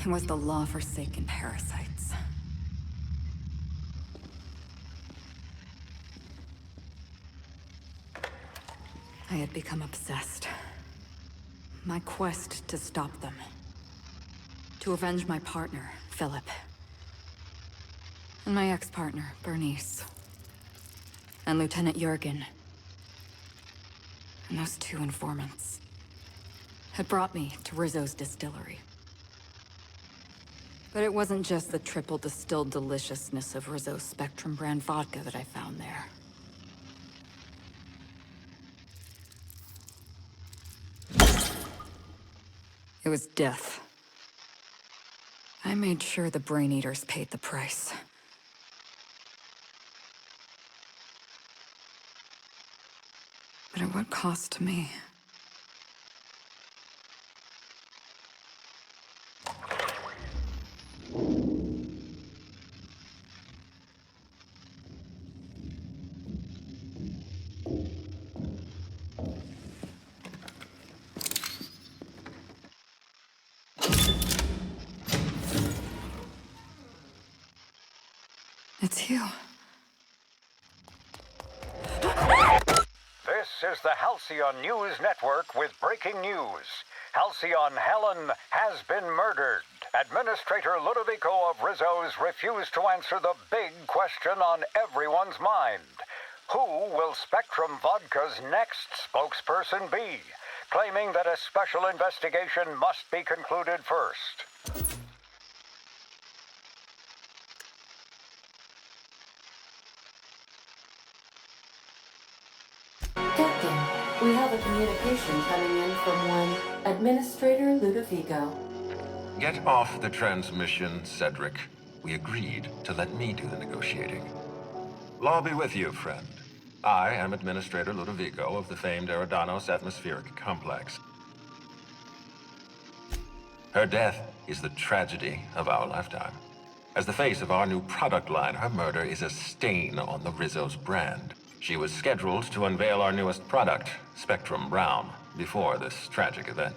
It was the law-forsaken parasites. I had become obsessed. My quest to stop them. To avenge my partner, Philip. And my ex-partner, Bernice. And Lieutenant Jurgen. And those two informants had brought me to Rizzo's distillery. But it wasn't just the triple distilled deliciousness of Rizzo's Spectrum brand vodka that I found there. It was death. I made sure the Brain Eaters paid the price. But at what cost to me? It's you. This is the Halcyon News Network with breaking news. Halcyon Helen has been murdered. Administrator Ludovico of Rizzo's refused to answer the big question on everyone's mind. Who will Spectrum Vodka's next spokesperson be? Claiming that a special investigation must be concluded first. Captain, we have a communication coming in from one Administrator Ludovico. Get off the transmission, Cedric. We agreed to let me do the negotiating. Law be with you, friend. I am Administrator Ludovico of the famed Eridanos atmospheric complex. Her death is the tragedy of our lifetime. As the face of our new product line, her murder is a stain on the Rizzo's brand. She was scheduled to unveil our newest product, Spectrum Brown, before this tragic event.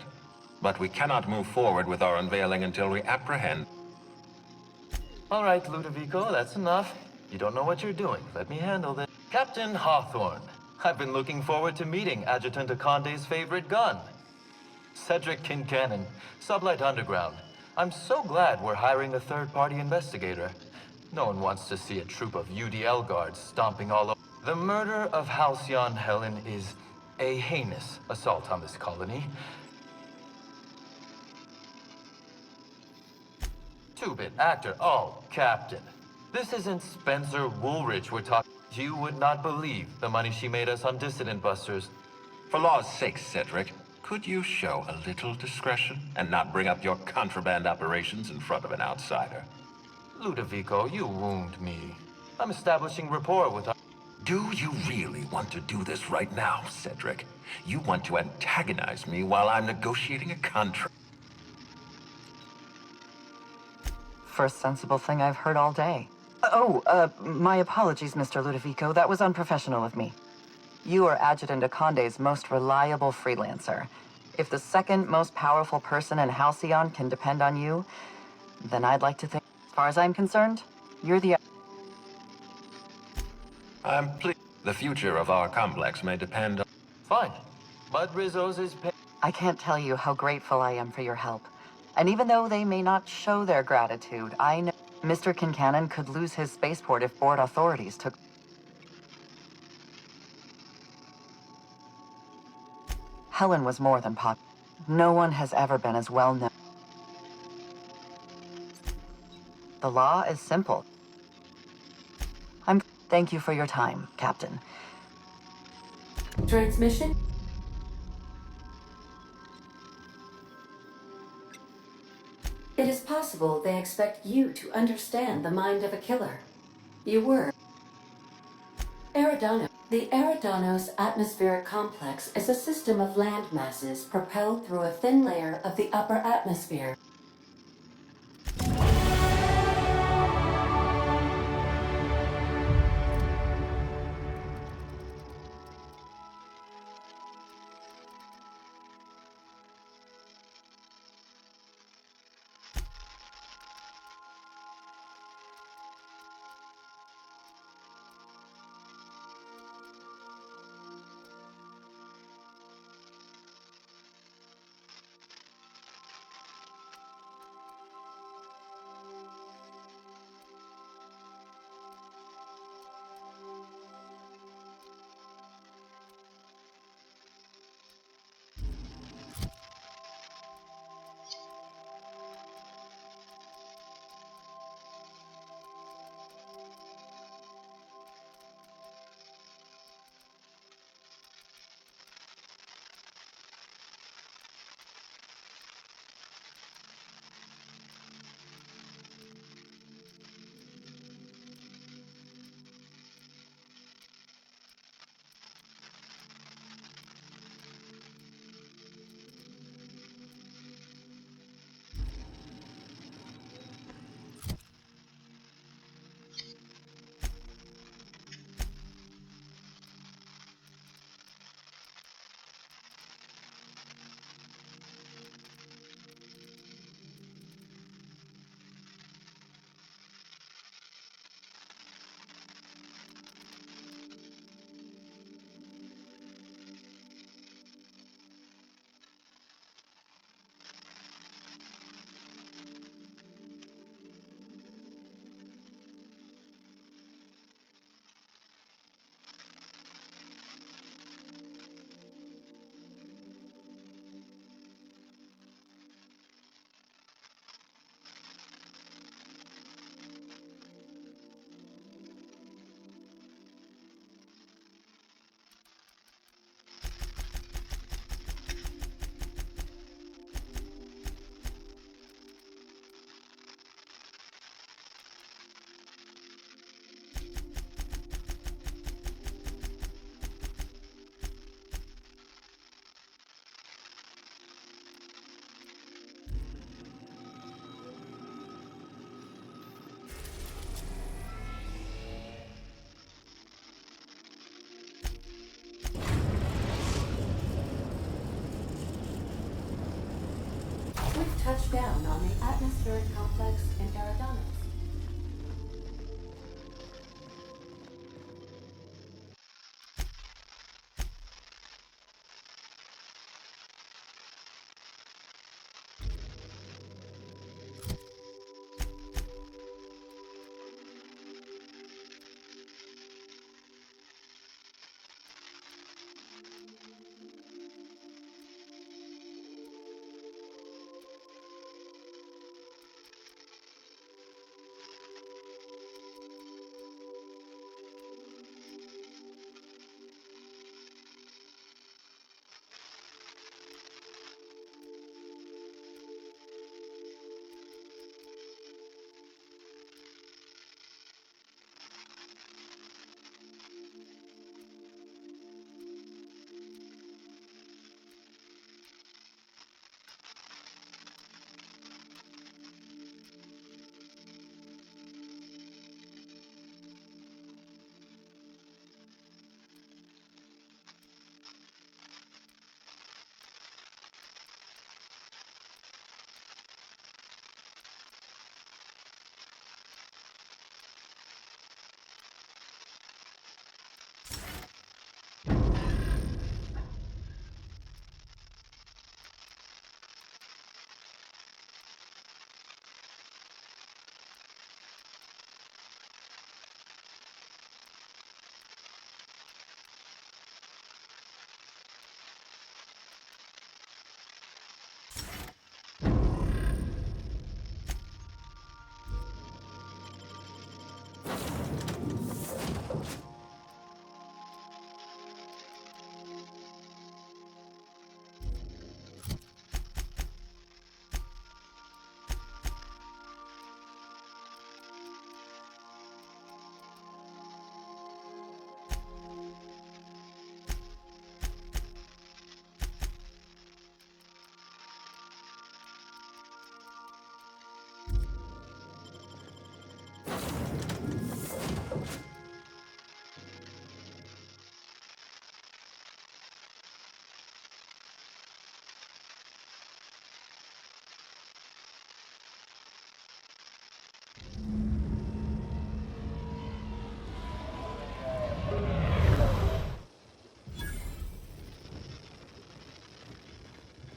But we cannot move forward with our unveiling until we apprehend... All right, Ludovico, that's enough. You don't know what you're doing. Let me handle this. Captain Hawthorne, I've been looking forward to meeting Adjutant Aconde's favorite gun. Cedric Kincannon, Sublight Underground. I'm so glad we're hiring a third-party investigator. No one wants to see a troop of UDL guards stomping all over. The murder of Halcyon Helen is a heinous assault on this colony. Two-bit actor. Oh, Captain. This isn't Spencer Woolrich we're talking. You would not believe the money she made us on Dissident Busters. For law's sake, Cedric, could you show a little discretion and not bring up your contraband operations in front of an outsider? Ludovico, you wound me. I'm establishing rapport with our... Do you really want to do this right now, Cedric? You want to antagonize me while I'm negotiating a contract? First sensible thing I've heard all day. My apologies, Mr. Ludovico. That was unprofessional of me. You are Adjutant Aconde's most reliable freelancer. If the second most powerful person in Halcyon can depend on you, then I'd like to think, as far as I'm concerned, you're the... I'm pleased. The future of our complex may depend on... Fine. But Rizzo's is pay... I can't tell you how grateful I am for your help. And even though they may not show their gratitude, I know Mr. Kincannon could lose his spaceport if board authorities took... Helen was more than pop. No one has ever been as well known. The law is simple. Thank you for your time, Captain. Transmission? It is possible they expect you to understand the mind of a killer. You were. Eridanos. The Eridanos atmospheric complex is a system of land masses propelled through a thin layer of the upper atmosphere. Touchdown on the atmospheric complex in Eridanos.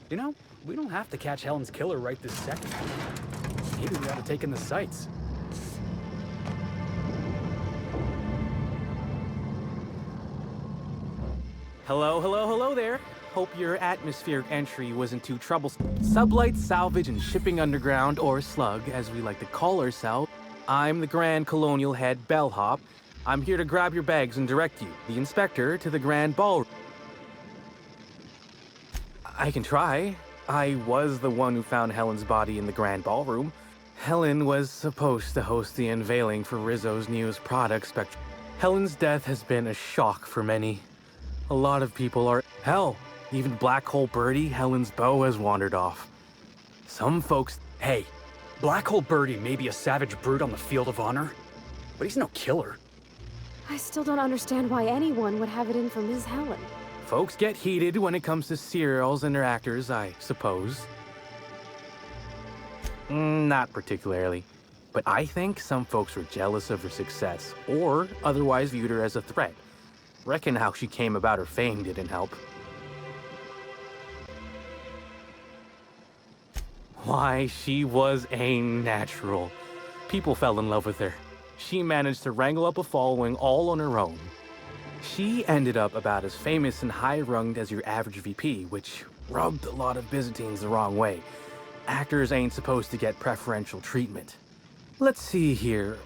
You know, we don't have to catch Helen's killer right this second. Maybe we ought to take in the sights. Hello there. Hope your atmospheric entry wasn't too troublesome. Sublight, salvage, and shipping underground, or slug, as we like to call ourselves. I'm the Grand Colonial Head Bellhop. I'm here to grab your bags and direct you, the inspector, to the Grand Ballroom. I can try. I was the one who found Helen's body in the Grand Ballroom. Helen was supposed to host the unveiling for Rizzo's newest product, Spectrum. Helen's death has been a shock for many. A lot of people are... Hell, even Black Hole Birdie, Helen's beau, has wandered off. Some folks... Hey, Black Hole Birdie may be a savage brute on the field of honor, but he's no killer. I still don't understand why anyone would have it in for Ms. Helen. Folks get heated when it comes to serials and their actors, I suppose. Not particularly. But I think some folks were jealous of her success, or otherwise viewed her as a threat. Reckon how she came about her fame didn't help. Why, she was a natural. People fell in love with her. She managed to wrangle up a following all on her own. She ended up about as famous and high-runged as your average VP, which rubbed a lot of Byzantines the wrong way. Actors ain't supposed to get preferential treatment. Let's see here.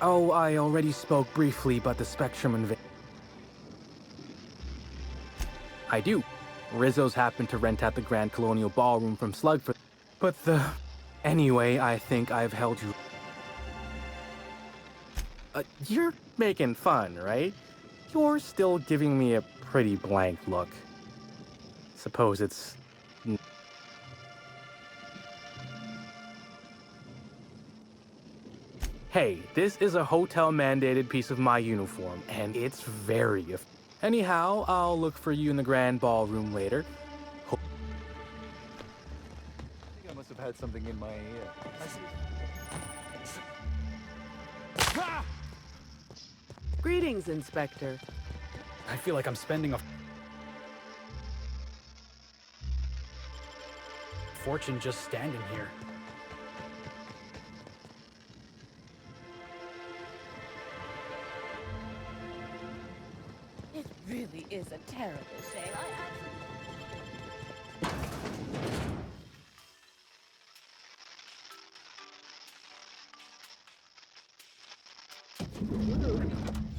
Oh, I already spoke briefly about the Spectrum invasion. I do. Rizzo's happened to rent out the Grand Colonial Ballroom from Slug for... But Anyway, I think I've held you... You're making fun, right? You're still giving me a pretty blank look. Suppose it's... Hey, this is a hotel-mandated piece of my uniform, and it's very... Anyhow, I'll look for you in the Grand Ballroom later. I must have had got something in my ear. Greetings, Inspector. I feel like I'm spending a fortune just standing here. It really is a terrible shame.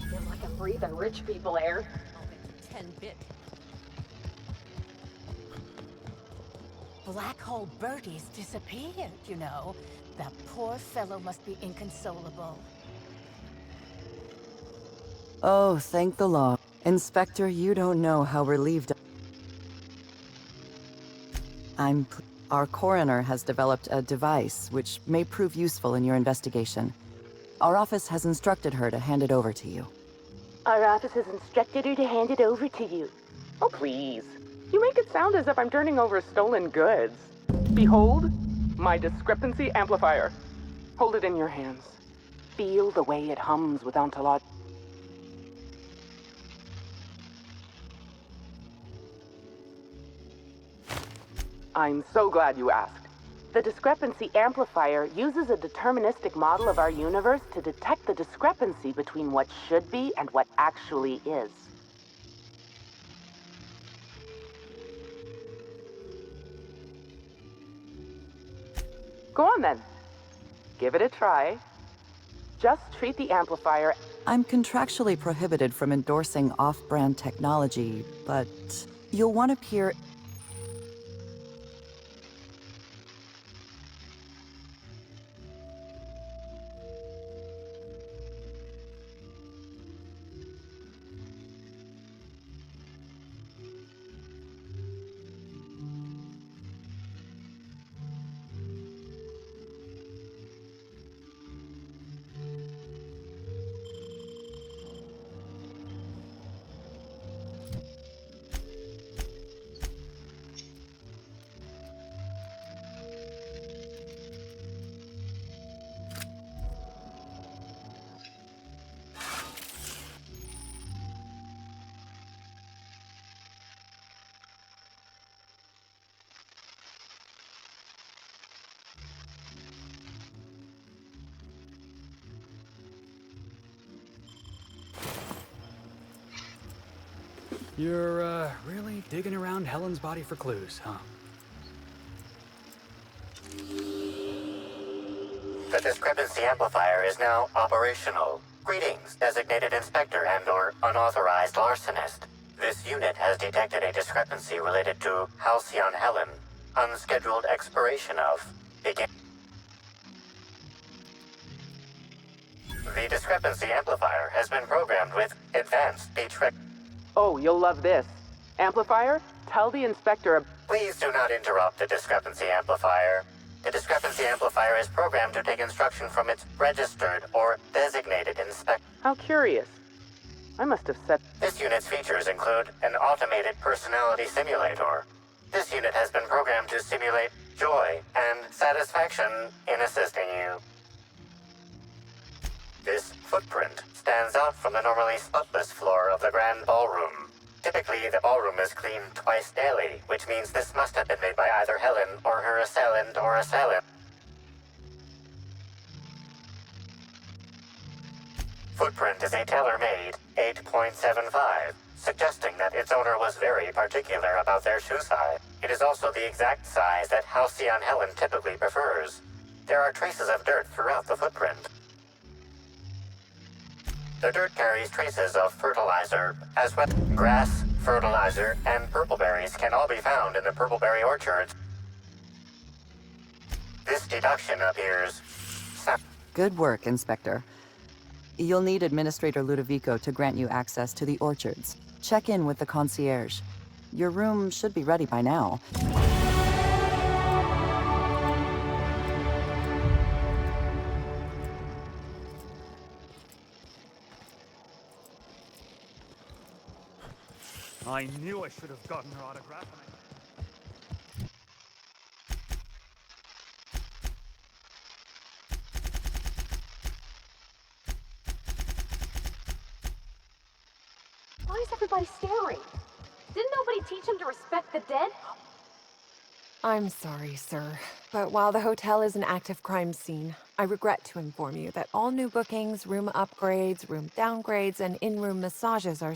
Feels like I'm breathing rich people air. 10-bit. Black Hole Bertie's disappeared, you know. That poor fellow must be inconsolable. Oh, thank the law. Inspector, you don't know how relieved Our coroner has developed a device which may prove useful in your investigation. Our office has instructed her to hand it over to you. Our office has instructed her to hand it over to you. Oh, please. You make it sound as if I'm turning over stolen goods. Behold, my discrepancy amplifier. Hold it in your hands. Feel the way it hums with ontology. I'm so glad you asked. The discrepancy amplifier uses a deterministic model of our universe to detect the discrepancy between what should be and what actually is. Go on then. Give it a try. Just treat the amplifier. I'm contractually prohibited from endorsing off-brand technology, but you'll want to peer... You're, really digging around Helen's body for clues, huh? The discrepancy amplifier is now operational. Greetings, designated inspector and/or unauthorized larcenist. This unit has detected a discrepancy related to Halcyon Helen. Unscheduled expiration of... Begin. The discrepancy amplifier has been programmed with advanced betrayal. Oh, you'll love this. Amplifier, tell the inspector... Please do not interrupt the discrepancy amplifier. The discrepancy amplifier is programmed to take instruction from its registered or designated inspector. How curious. I must have set... This unit's features include an automated personality simulator. This unit has been programmed to simulate joy and satisfaction in assisting you. This footprint stands out from the normally spotless floor of the grand ballroom. Typically, the ballroom is cleaned twice daily, which means this must have been made by either Helen or her assailant or assailant. Footprint is a tailor-made 8.75, suggesting that its owner was very particular about their shoe size. It is also the exact size that Halcyon Helen typically prefers. There are traces of dirt throughout the footprint. The dirt carries traces of fertilizer, as well. Grass, fertilizer, and purpleberries can all be found in the purpleberry orchards. This deduction appears... Good work, Inspector. You'll need Administrator Ludovico to grant you access to the orchards. Check in with the concierge. Your room should be ready by now. I knew I should have gotten her autograph. everybody staring? Didn't nobody teach him to respect the dead? I'm sorry, sir, but while the hotel is an active crime scene, I regret to inform you that all new bookings, room upgrades, room downgrades, and in-room massages are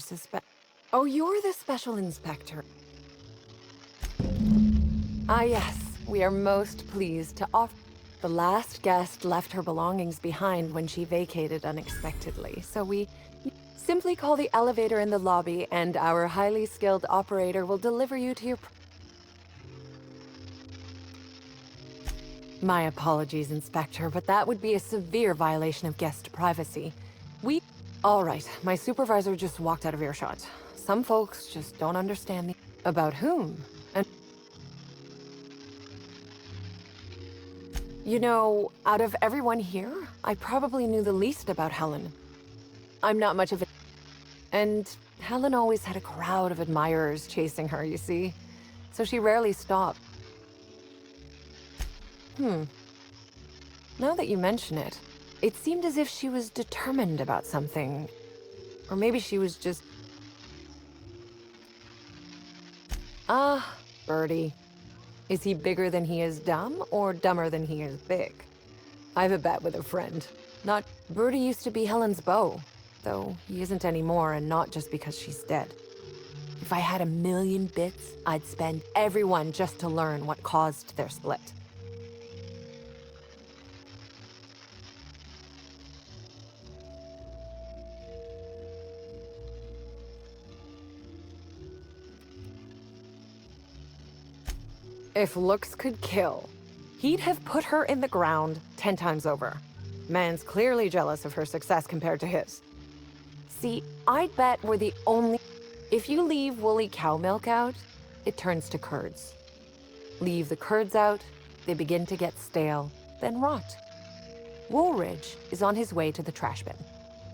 Oh, you're the special inspector. Ah, yes, we are most pleased to offer. The last guest left her belongings behind when she vacated unexpectedly, so we simply call the elevator in the lobby, and our highly skilled operator will deliver you to your... My apologies, Inspector, but that would be a severe violation of guest privacy. All right, my supervisor just walked out of earshot. Some folks just don't understand the... About whom? And... You know, out of everyone here, I probably knew the least about Helen. I'm not much of a... And Helen always had a crowd of admirers chasing her, you see? So she rarely stopped. Now that you mention it, it seemed as if she was determined about something. Or maybe she was just... Ah, Birdie. Is he bigger than he is dumb, or dumber than he is big? I have a bet with a friend. Not... Birdie used to be Helen's beau, though he isn't anymore, and not just because she's dead. If I had 1,000,000 bits, I'd spend everyone just to learn what caused their split. If looks could kill, he'd have put her in the ground 10 times over. Man's clearly jealous of her success compared to his. See, I'd bet we're the only... If you leave woolly cow milk out, it turns to curds. Leave the curds out, they begin to get stale, then rot. Woolridge is on his way to the trash bin.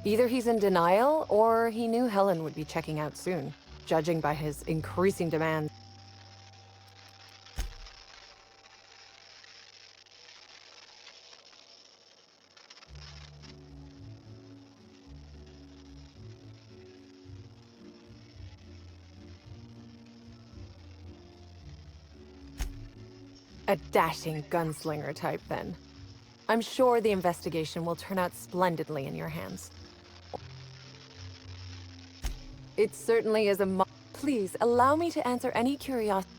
Either he's in denial, or he knew Helen would be checking out soon, judging by his increasing demands. A dashing gunslinger type, then. I'm sure the investigation will turn out splendidly in your hands. It certainly is a Please, allow me to answer any curiosity.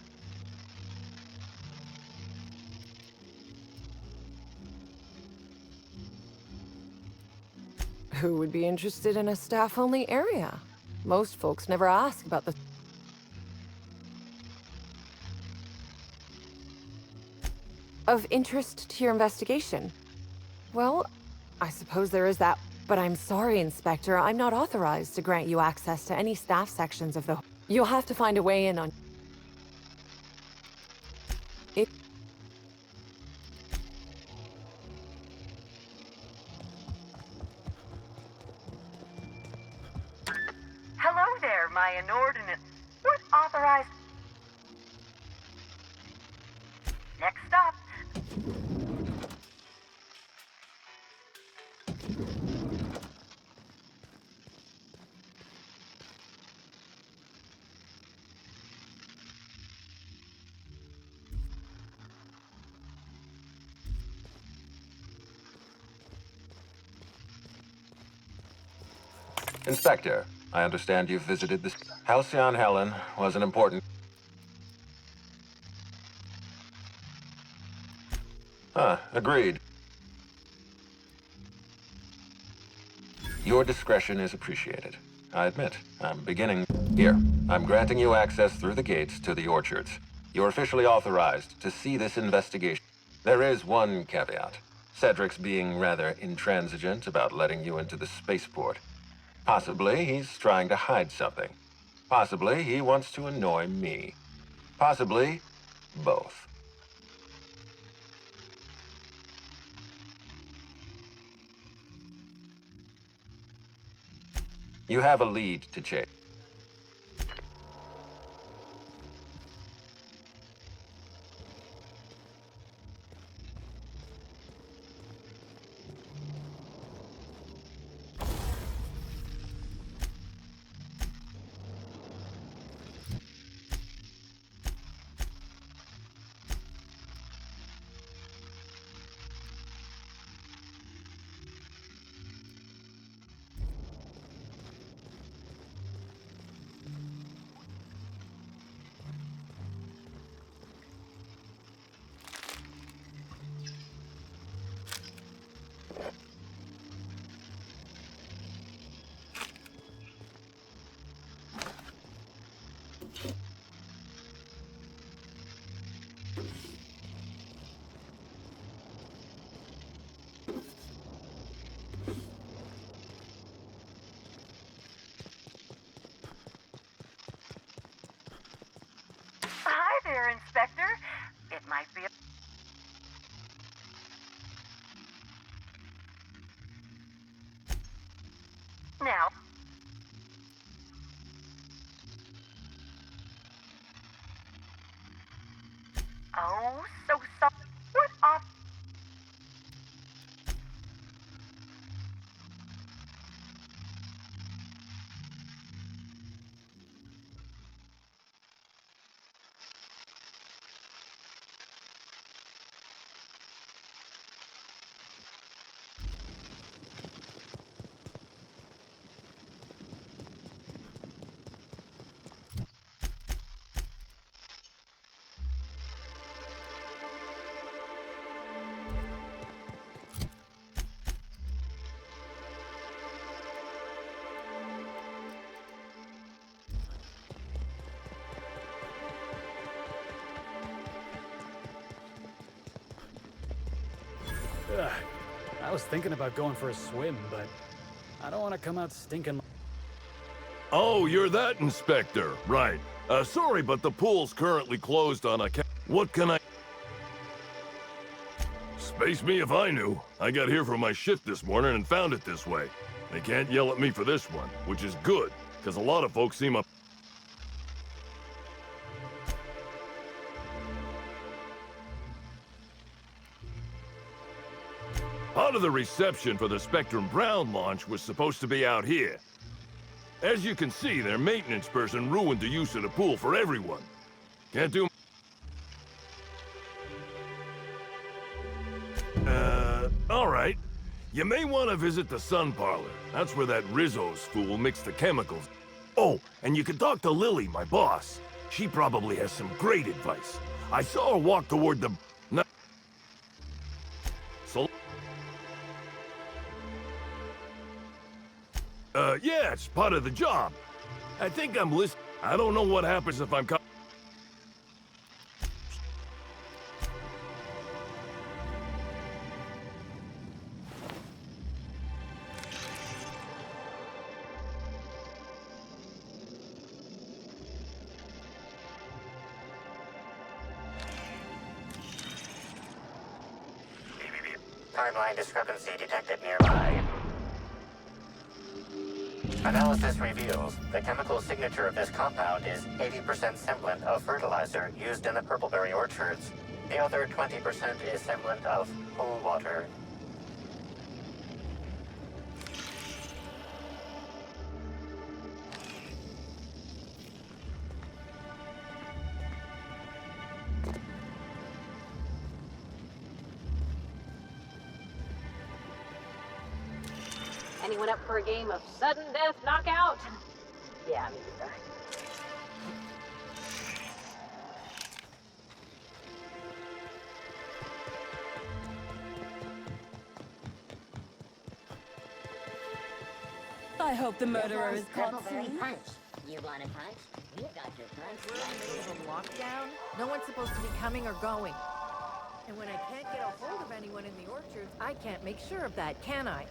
Who would be interested in a staff-only area? Most folks never ask about the... Of interest to your investigation? Well, I suppose there is that, but I'm sorry, Inspector, I'm not authorized to grant you access to any staff sections of the... You'll have to find a way in on... It... Hello there, my inordinate... What authorized... Next stop. Inspector, I understand you've visited this... Halcyon Helen was an important... Agreed. Your discretion is appreciated. I admit, I'm beginning... Here, I'm granting you access through the gates to the orchards. You're officially authorized to see this investigation. There is one caveat. Cedric's being rather intransigent about letting you into the spaceport. Possibly he's trying to hide something. Possibly he wants to annoy me. Possibly both. You have a lead to chase. Hi there, Inspector. It might be a... Now. Oh, so sorry. What off? Ugh. I was thinking about going for a swim, but I don't want to come out stinking. Oh, you're that inspector. Right. Sorry, but the pool's currently closed on account. What can I... Space me if I knew. I got here for my shift this morning and found it this way. They can't yell at me for this one, which is good, because a lot of folks seem up... Part of the reception for the Spectrum Brown launch was supposed to be out here. As you can see, their maintenance person ruined the use of the pool for everyone. Can't do... all right. You may want to visit the sun parlor. That's where that Rizzo's fool mixed the chemicals. Oh, and you can talk to Lily, my boss. She probably has some great advice. I saw her walk toward the... So... yeah, it's part of the job. I think I'm listening. I don't know what happens if I'm... Timeline discrepancy detected nearby. Analysis reveals the chemical signature of this compound is 80% semblant of fertilizer used in the purpleberry orchards. The other 20% is semblant of pool water. Anyone up for a game of sudden death knockout? Yeah, me either. I hope the murderer is caught soon. Punch. You want a punch? You got your punch. We're in the middle of a lockdown. No one's supposed to be coming or going. And when I can't get a hold of anyone in the orchards, I can't make sure of that, can I?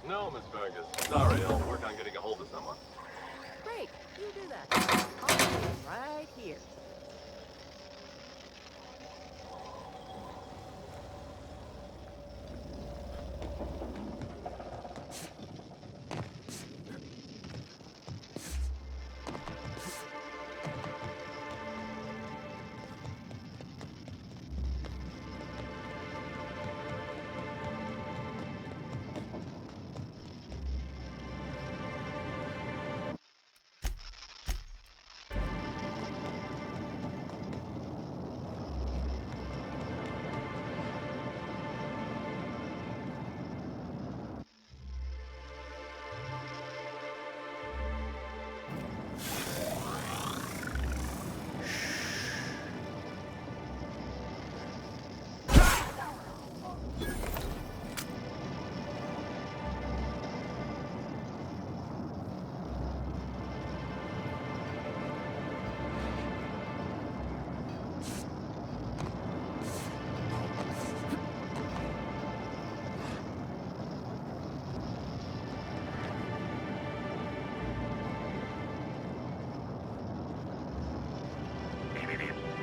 No, Miss Fergus. Sorry, I'll work on getting a hold of someone. Great, you do that. I'll be right here.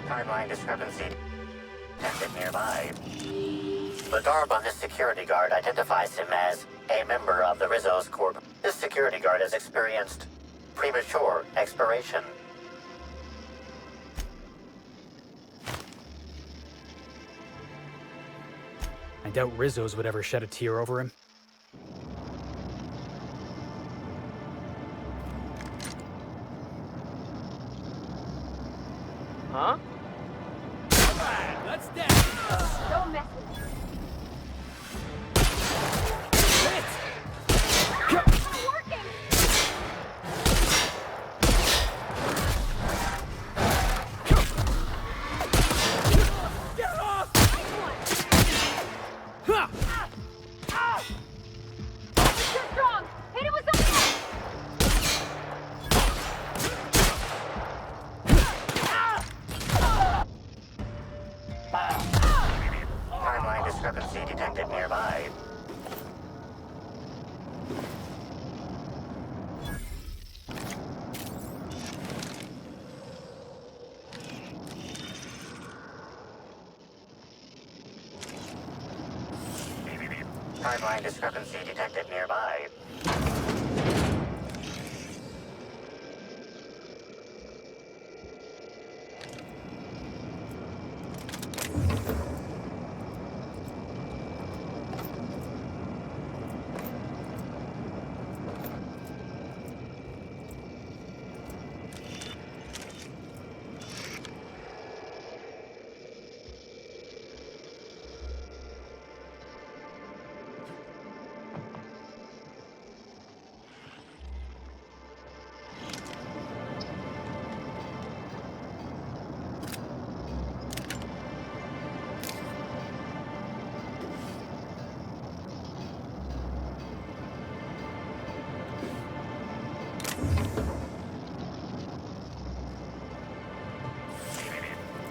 Timeline discrepancy detected nearby. The garb on this security guard identifies him as a member of the Rizzo's Corp. This security guard has experienced premature expiration. I doubt Rizzo's would ever shed a tear over him. Huh? Let's dance. Don't mess with me. Timeline discrepancy detected nearby. Timeline discrepancy detected nearby.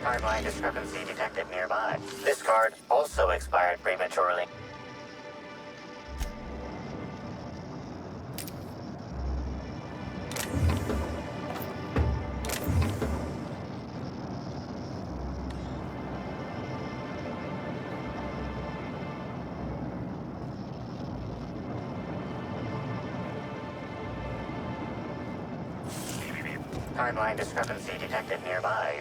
Timeline discrepancy detected nearby. This card also expired prematurely. Timeline discrepancy detected nearby.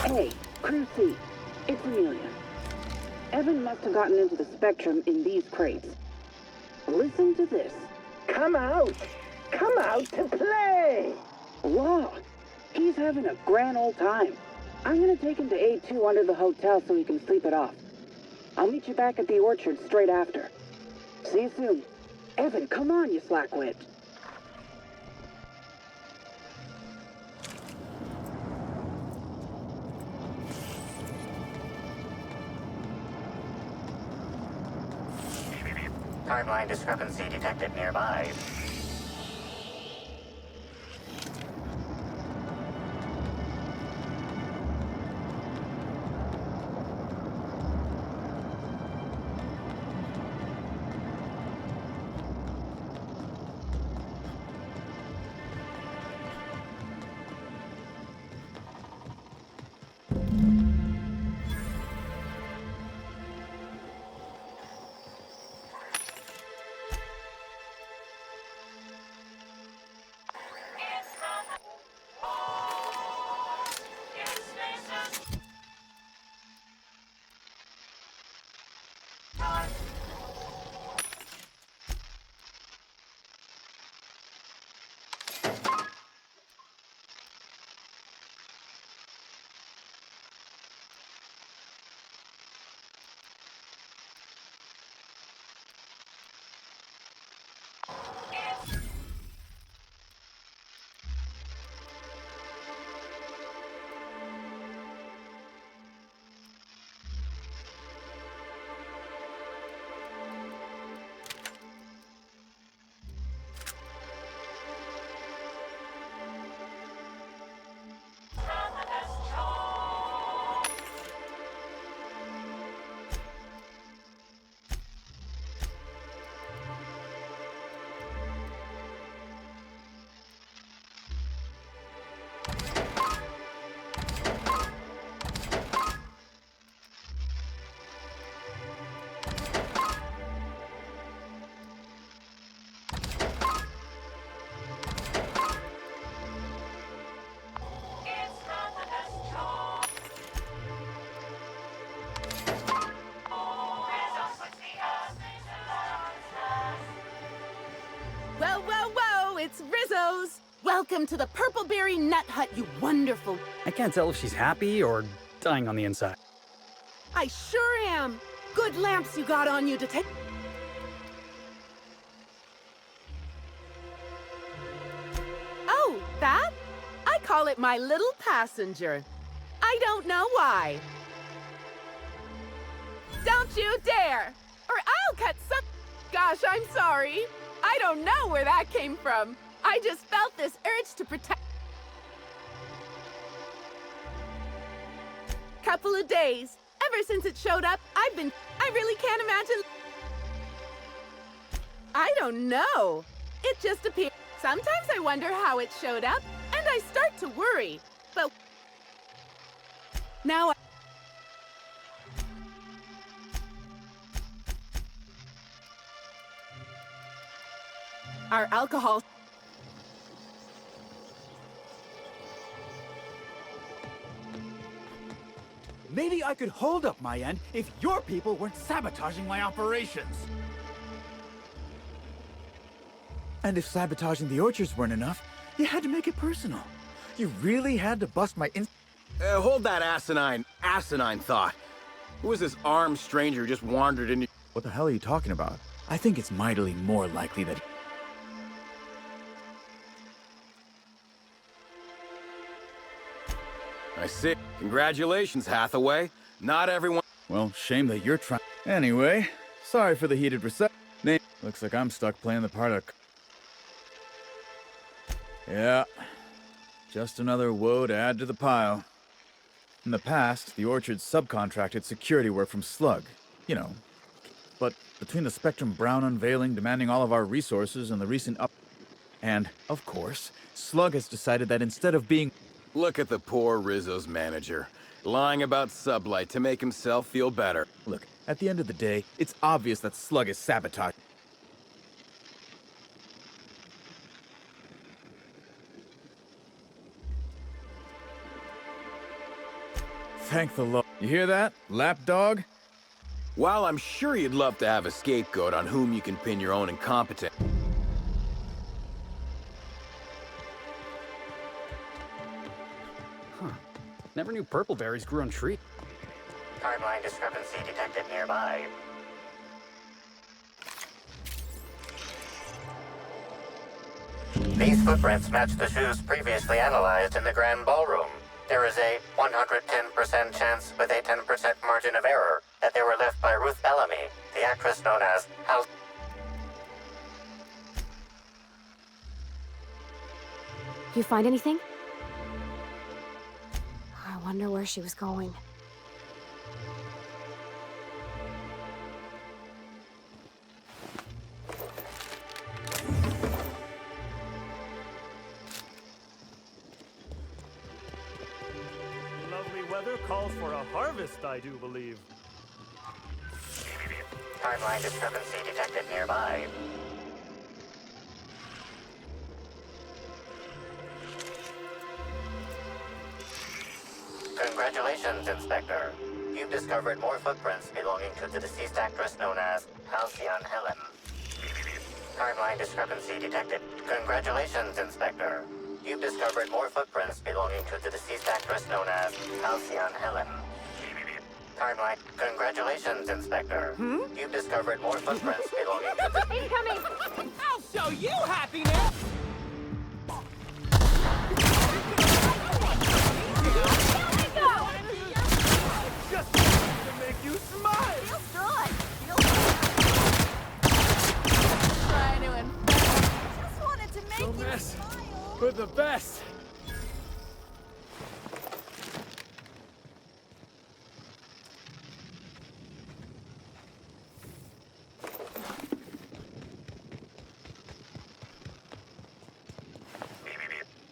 Hey, Crew C, it's Amelia. Evan must have gotten into the Spectrum in these crates. Listen to this. Come out! Come out to play! Wow, he's having a grand old time. I'm gonna take him to A2 under the hotel so he can sleep it off. I'll meet you back at the orchard straight after. See you soon. Evan, come on, you slackwit. Timeline discrepancy detected nearby. it's Rizzo's! Welcome to the Purpleberry Nut Hut, you wonderful... I can't tell if she's happy or dying on the inside. I sure am! Good lamps you got on you to take... Oh, that? I call it my little passenger. I don't know why. Don't you dare! Or I'll cut some... Gosh, I'm sorry. I don't know where that came from. I just felt this urge to protect... Couple of days. Ever since it showed up, I really can't imagine... I don't know. It just appeared. Sometimes I wonder how it showed up, and I start to worry. But... Now I... Our alcohol... Maybe I could hold up my end if your people weren't sabotaging my operations. And if sabotaging the orchards weren't enough, you had to make it personal. You really had to bust my hold that asinine thought. Who was this armed stranger who just wandered into... What the hell are you talking about? I think it's mightily more likely that... I see. Congratulations, Hathaway. Not everyone... Well, shame that you're trying... Anyway, sorry for the heated reception. Looks like I'm stuck playing the part of... Yeah. Just another woe to add to the pile. In the past, the Orchard subcontracted security work from Slug. You know. But between the Spectrum Brown unveiling demanding all of our resources and the recent And, of course, Slug has decided that instead of being... Look at the poor Rizzo's manager, lying about Sublight to make himself feel better. Look, at the end of the day, it's obvious that Slug is sabotage. Thank the Lord. You hear that, lapdog? While I'm sure you'd love to have a scapegoat on whom you can pin your own incompetence. Never knew purpleberries grew on trees. Timeline discrepancy detected nearby. These footprints match the shoes previously analyzed in the Grand Ballroom. There is a 110% chance with a 10% margin of error that they were left by Ruth Bellamy, the actress known as House. You find anything? I wonder where she was going. Lovely weather calls for a harvest, I do believe. Timeline discrepancy detected nearby. Congratulations, Inspector. You've discovered more footprints belonging to the deceased actress known as Halcyon Helen. Timeline discrepancy detected. Congratulations, Inspector. You've discovered more footprints belonging to the deceased actress known as Halcyon Helen. Timeline. Congratulations, Inspector. You've discovered more footprints belonging to the... Incoming! I'll show you happiness! Just to make you smile! Feels good! Trying to impress. Just wanted to make you smile. We're the best!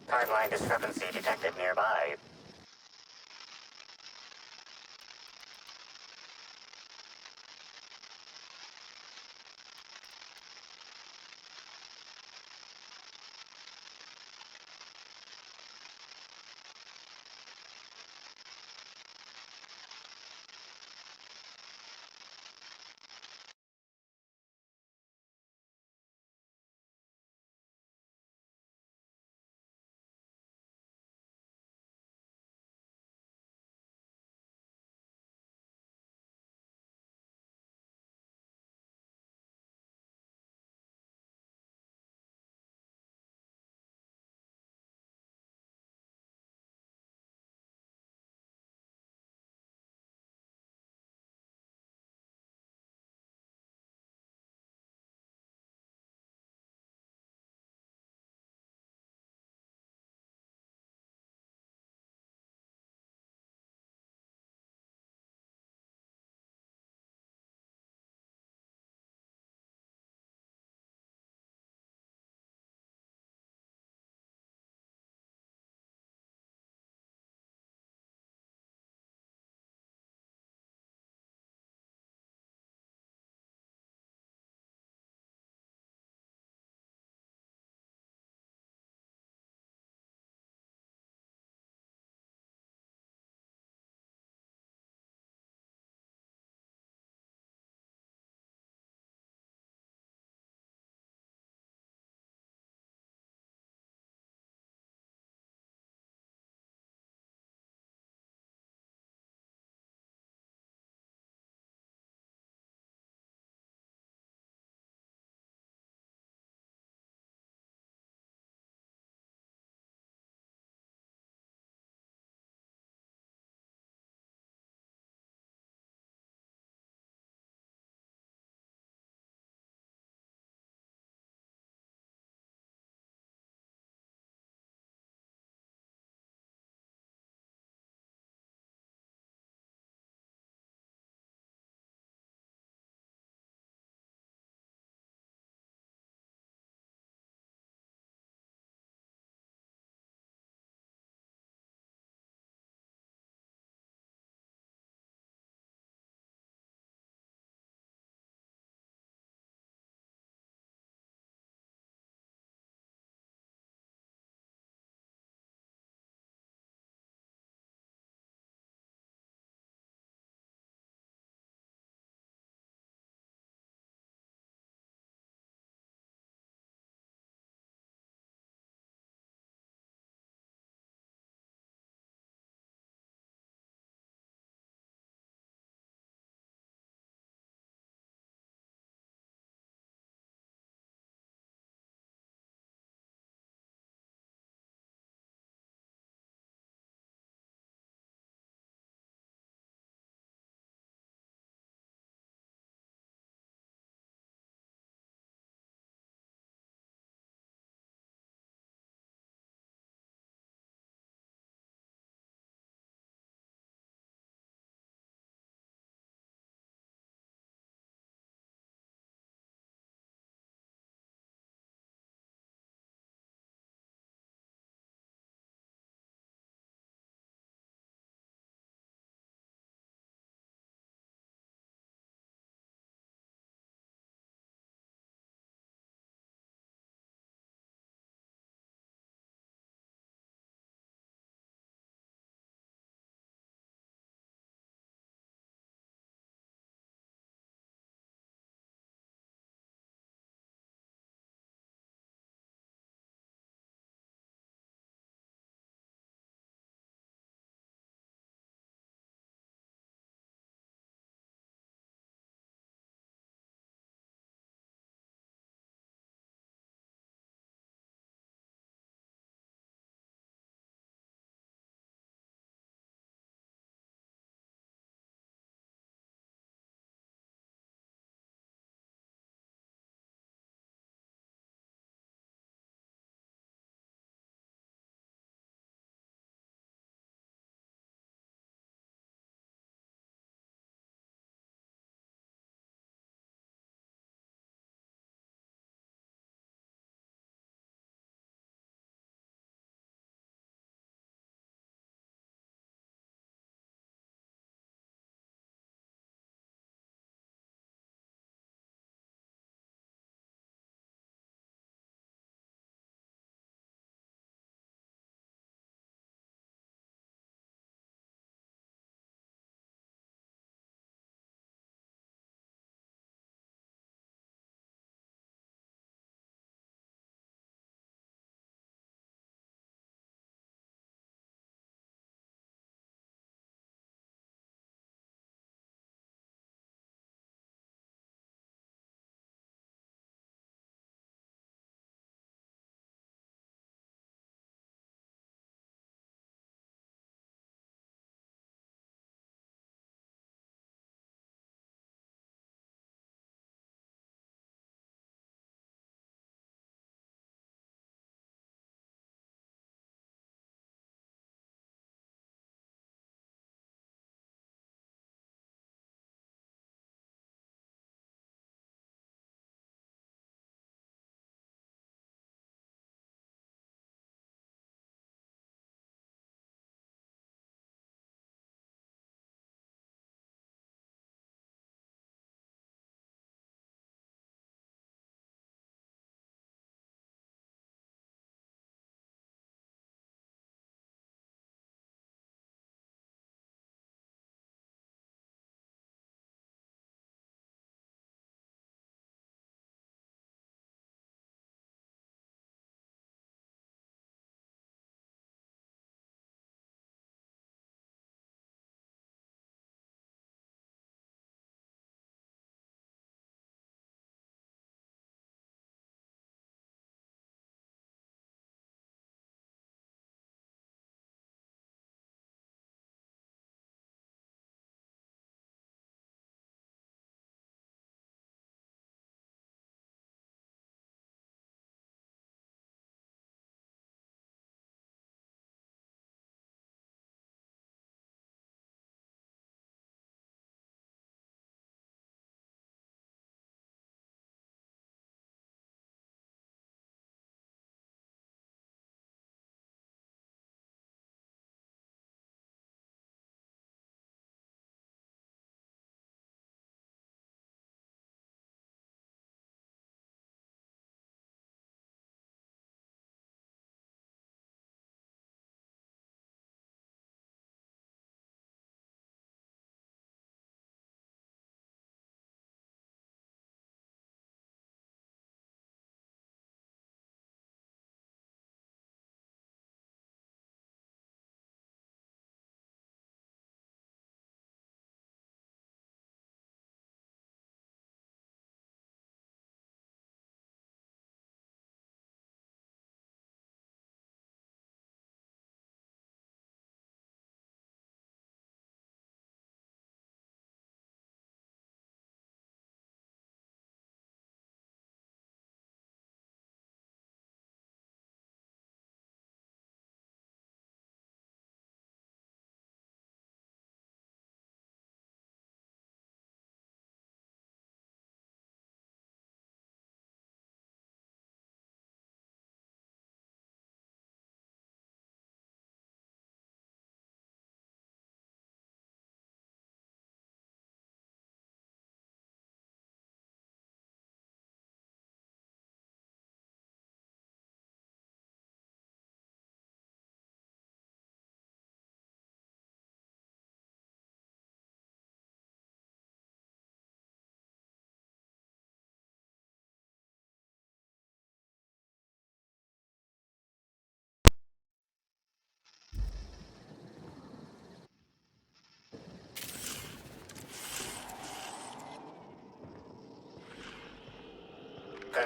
Timeline discrepancy detected nearby.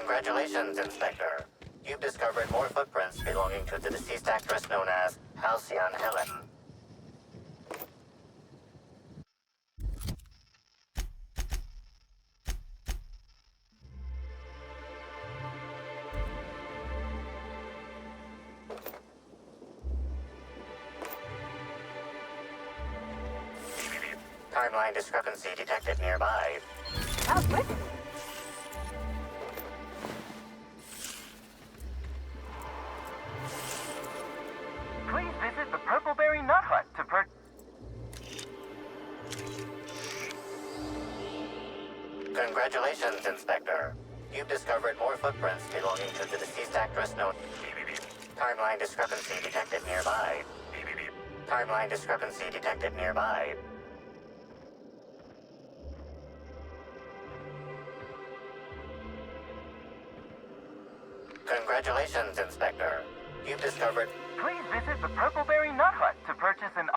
Congratulations, Inspector. You've discovered more footprints belonging to the deceased actress known as Halcyon Helen. Timeline discrepancy detected nearby. How's with it? Please visit the Purpleberry Nut Hut to purchase. Congratulations, Inspector. You've discovered more footprints belonging to the deceased actress known... Timeline discrepancy detected nearby. Timeline discrepancy detected nearby. Congratulations, Inspector. You've discovered... Please visit the Purpleberry Nut Hut to purchase an...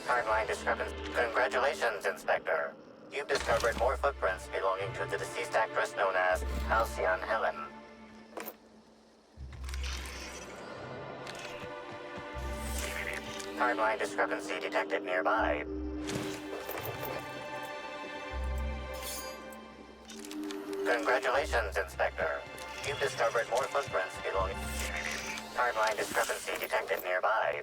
Timeline discrepancy. Congratulations, Inspector. You've discovered more footprints belonging to the deceased actress known as Halcyon Helen. Timeline discrepancy detected nearby. Congratulations, Inspector. You've discovered more footprints belonging... Timeline discrepancy detected nearby.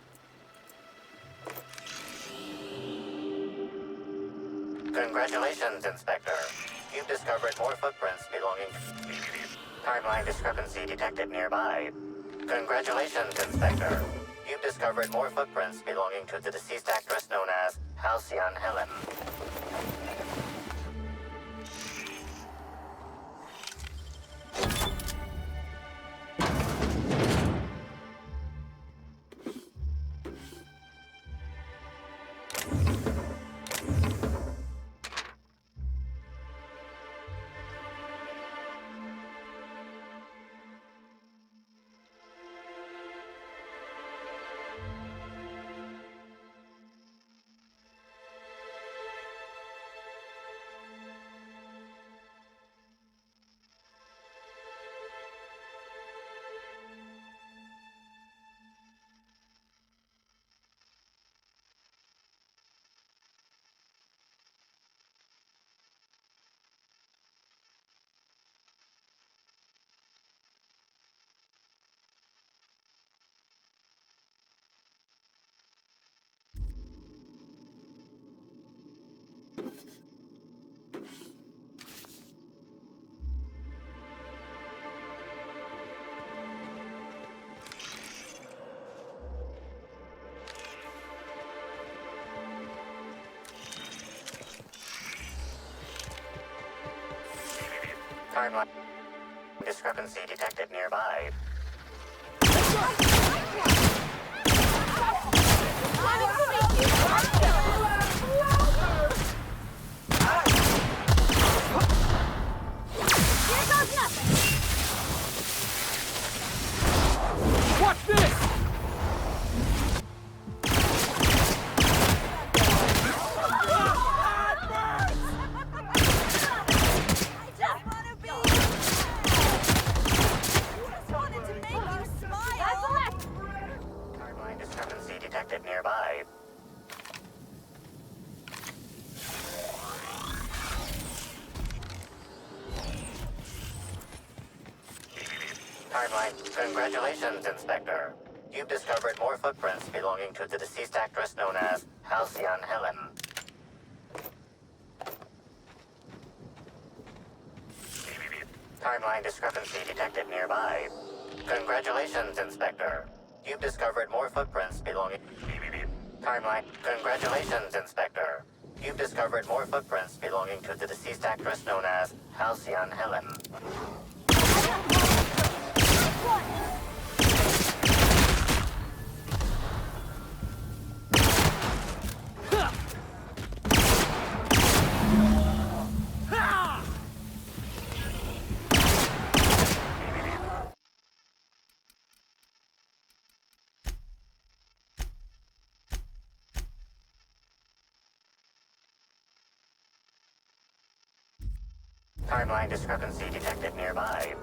Congratulations, Inspector. You've discovered more footprints belonging... Timeline discrepancy detected nearby. Congratulations, Inspector. You've discovered more footprints belonging to the deceased actress known as Halcyon Helen. Timeline discrepancy detected nearby. Watch this! Timeline discrepancy detected nearby. Timeline. Congratulations, Inspector. You've discovered more footprints belonging to the deceased actress known as Halcyon Helen. Timeline discrepancy detected nearby. Congratulations, Inspector. You've discovered more footprints belonging... Timeline. Congratulations, Inspector. You've discovered more footprints belonging to the deceased actress known as Halcyon Helen. timeline discrepancy detected nearby.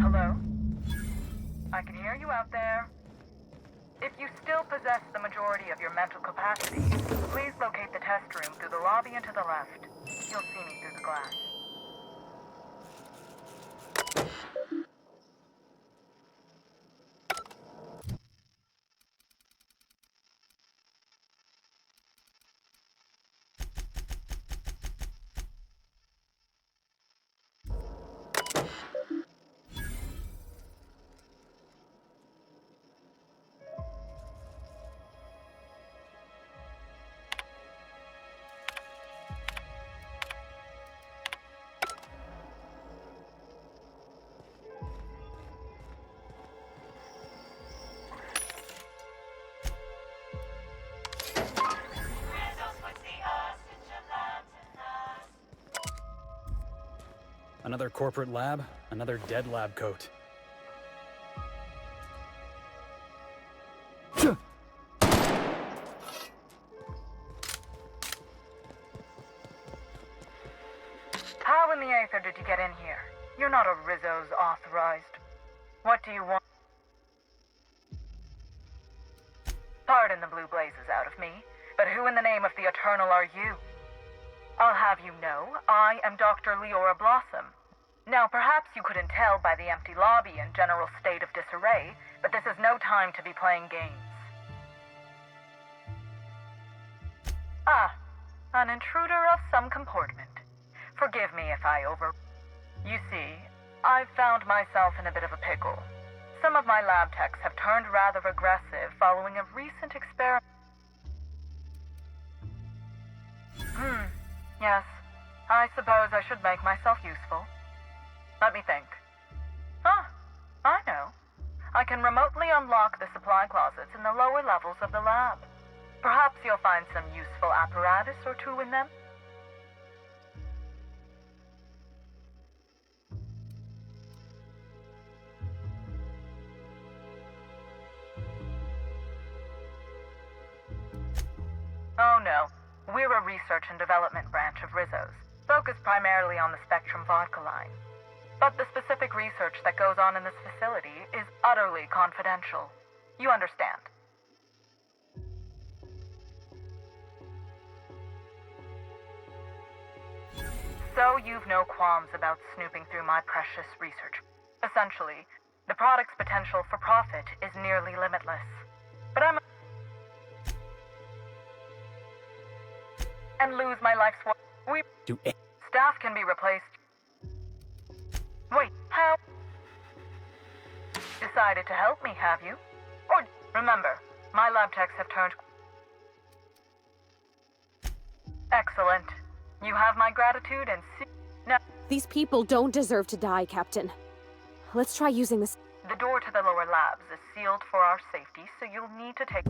Hello? I can hear you out there. If you still possess the majority of your mental capacity, please locate the test room through the lobby and to the left. You'll see me through the glass. Another corporate lab, another dead lab coat. How in the Aether did you get in here? You're not a Rizzo's authorized. What do you want? Pardon the blue blazes out of me, but who in the name of the Eternal are you? I'll have you know, I am Dr. Leora Blossom. Now, perhaps you couldn't tell by the empty lobby and general state of disarray, but this is no time to be playing games. Ah, an intruder of some comportment. Forgive me if I You see, I've found myself in a bit of a pickle. Some of my lab techs have turned rather aggressive following a recent experiment. Yes, I suppose I should make myself useful. Let me think. Ah, I know. I can remotely unlock the supply closets in the lower levels of the lab. Perhaps you'll find some useful apparatus or two in them. Oh no, we're a research and development branch of Rizzo's, focused primarily on the Spectrum vodka line. But the specific research that goes on in this facility is utterly confidential. You understand? So you've no qualms about snooping through my precious research. Essentially, the product's potential for profit is nearly limitless. But I'm... and lose my life's work. Staff can be replaced. Wait, how? Decided to help me, have you? Or remember, my lab techs have turned... Excellent. You have my gratitude and now... These people don't deserve to die, Captain. Let's try using this. The door to the lower labs is sealed for our safety, so you'll need to take...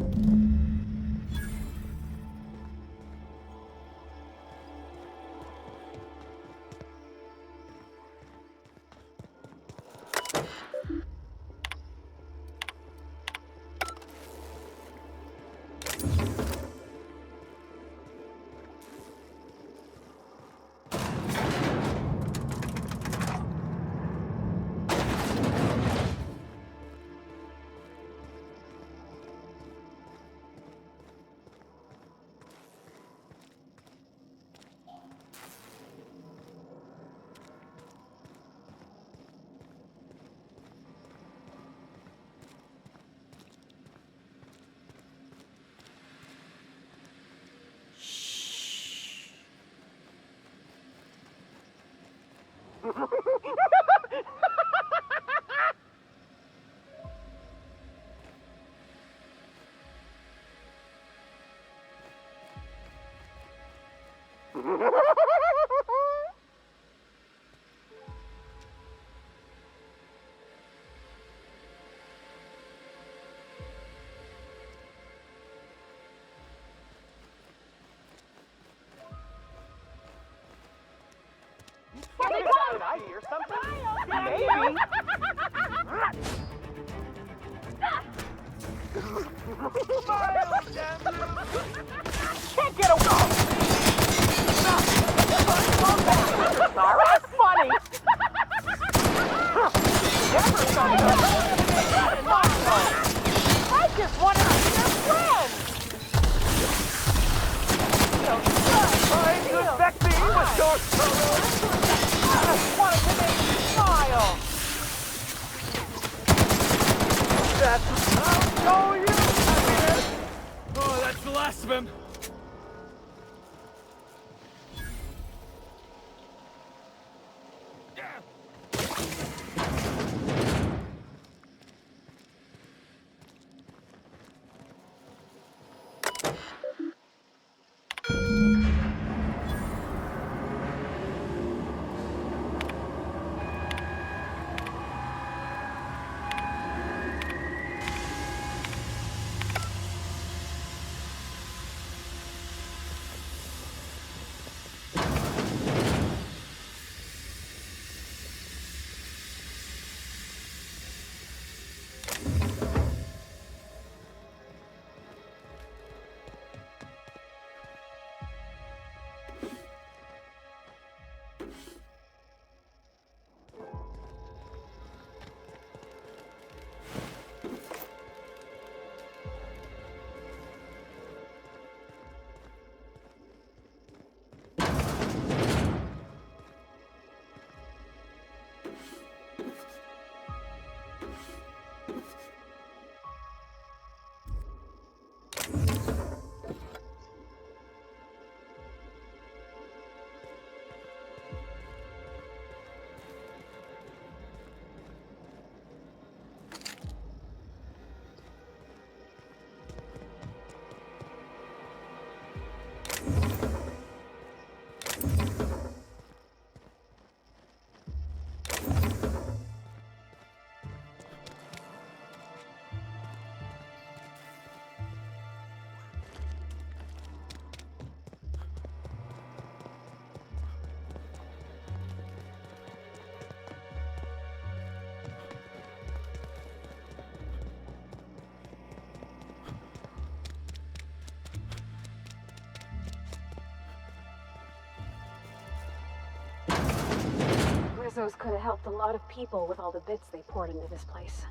Did I hear something? Maybe. Can't get away. That's funny. Never thought I just wanted to be your friend. Trying to infect me with dark colors. I just wanted to make you smile. I'll show you. Oh, that's the last of him. Rizzo's could have helped a lot of people with all the bits they poured into this place.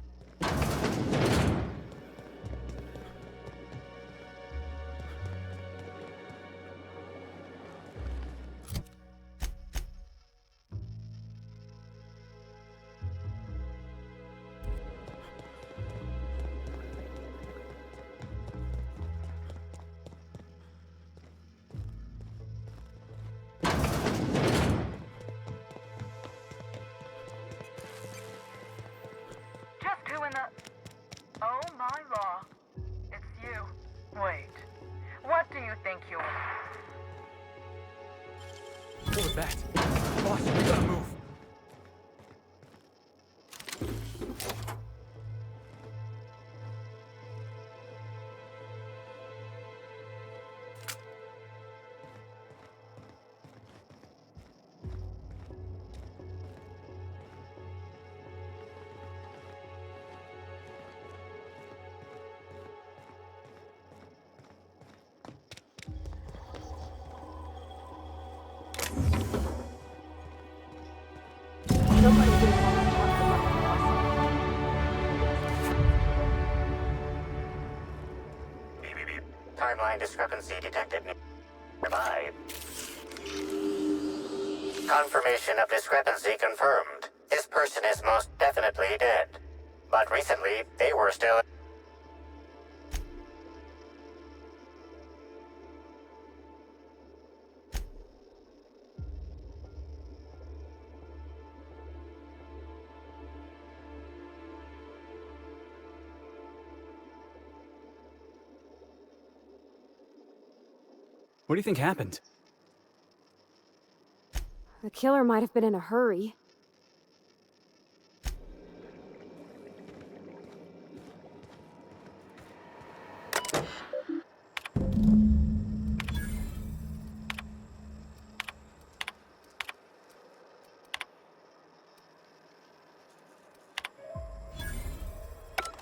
Just who in the... Oh my law. It's you. Wait. What do you think you are? What was that? Boss, we gotta move. Nobody did want to talk to Dr. Lawson. Timeline discrepancy detected nearby. Confirmation of discrepancy confirmed. This person is most definitely dead. But recently, they were still... What do you think happened? The killer might have been in a hurry.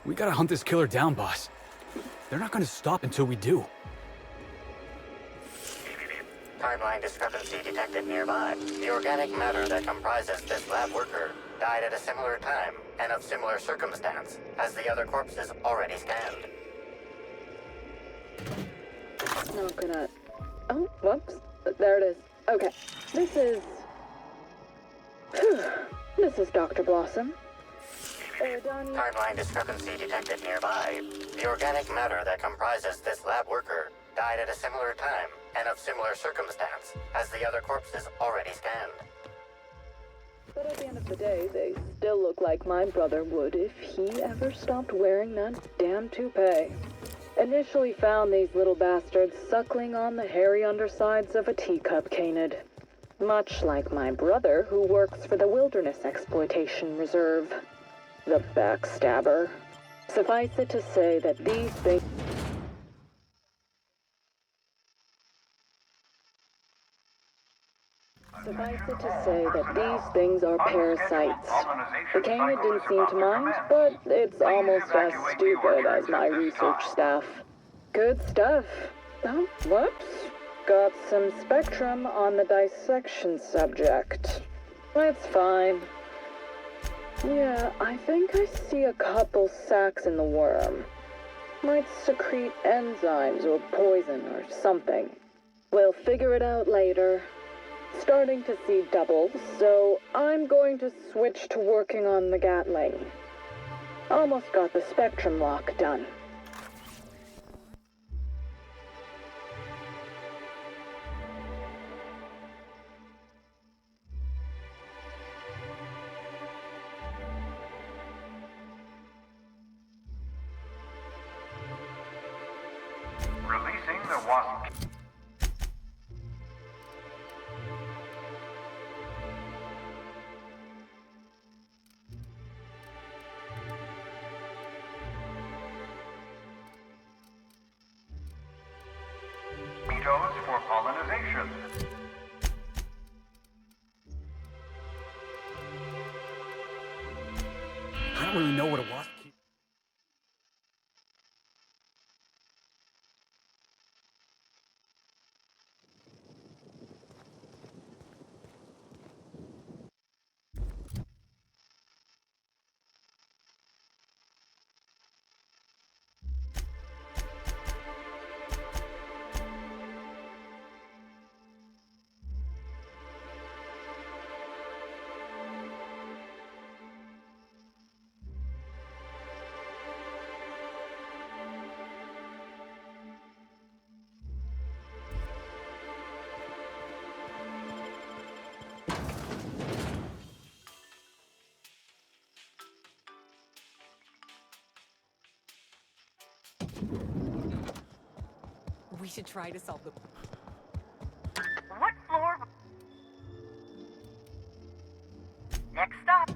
We gotta hunt this killer down, boss. They're not gonna stop until we do. Timeline discrepancy detected nearby. The organic matter that comprises this lab worker died at a similar time and of similar circumstance as the other corpses already scanned. Not gonna... Oh, whoops. There it is. Okay. This is... This is Dr. Blossom. Eridanos. Timeline discrepancy detected nearby. The organic matter that comprises this lab worker died at a similar time and of similar circumstance as the other corpses already scanned. But at the end of the day, they still look like my brother would if he ever stopped wearing that damn toupee. Initially found these little bastards suckling on the hairy undersides of a teacup canid. Much like my brother, who works for the Wilderness Exploitation Reserve. The backstabber. Suffice it to say that these things... Suffice it to say that these things are parasites. The canid didn't seem to mind, but it's almost as stupid as my research staff. Good stuff. Oh, whoops. Got some spectrum on the dissection subject. That's fine. Yeah, I think I see a couple sacs in the worm. Might secrete enzymes or poison or something. We'll figure it out later. Starting to see doubles, so I'm going to switch to working on the Gatling. Almost got the spectrum lock done. Releasing the wasp. Beetles for pollination. I don't really know what a wasp... We should try to solve the... What floor? Next stop.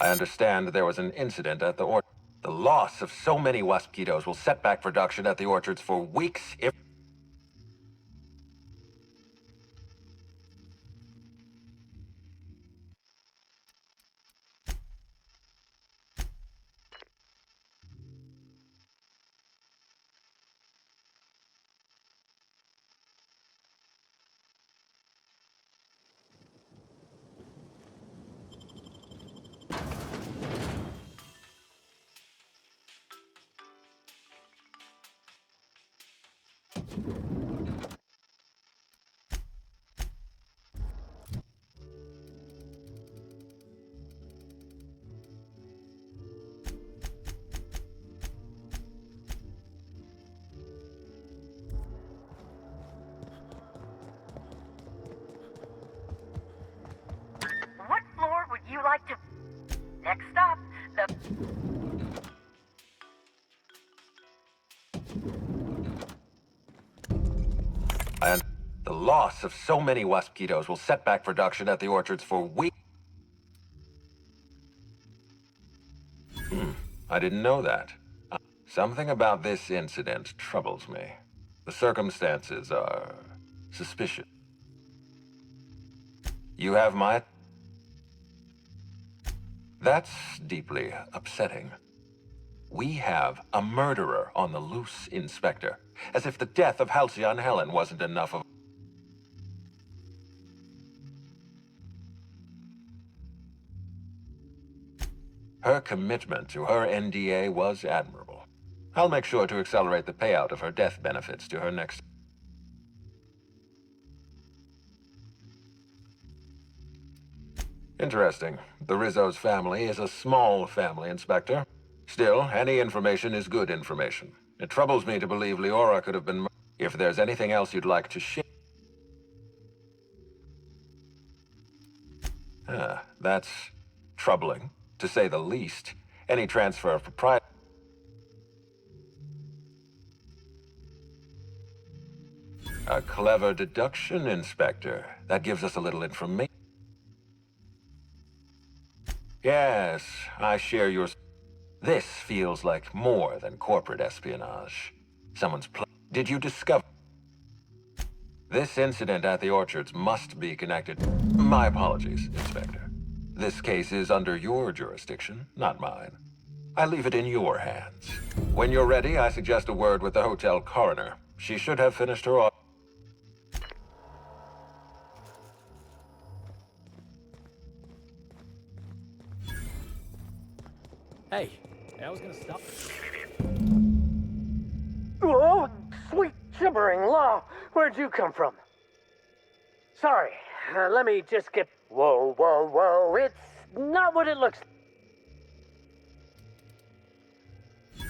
I understand there was an incident at the orchard. The loss of so many Waspitos will set back production at the orchards for weeks, if... What floor would you like to... Next stop, the... And the loss of so many Waspitos will set back production at the orchards for weeks. I didn't know that. Something about this incident troubles me. The circumstances are suspicious. You have my... That's deeply upsetting. We have a murderer on the loose, Inspector. As if the death of Halcyon Helen wasn't enough of... Her commitment to her NDA was admirable. I'll make sure to accelerate the payout of her death benefits to her next... Interesting. The Rizzo's family is a small family, Inspector. Still, any information is good information. It troubles me to believe Leora could have been... If there's anything else you'd like to share... That's troubling, to say the least. Any transfer of propriety... A clever deduction, Inspector. That gives us a little information. Yes, I share your... This feels like more than corporate espionage. Someone's Did you discover... This incident at the orchards must be connected... My apologies, Inspector. This case is under your jurisdiction, not mine. I leave it in your hands. When you're ready, I suggest a word with the hotel coroner. She should have finished her... Hey, I was gonna stop. Oh, sweet gibbering law! Where'd you come from? Sorry, let me just get... Whoa, whoa, whoa, it's not what it looks...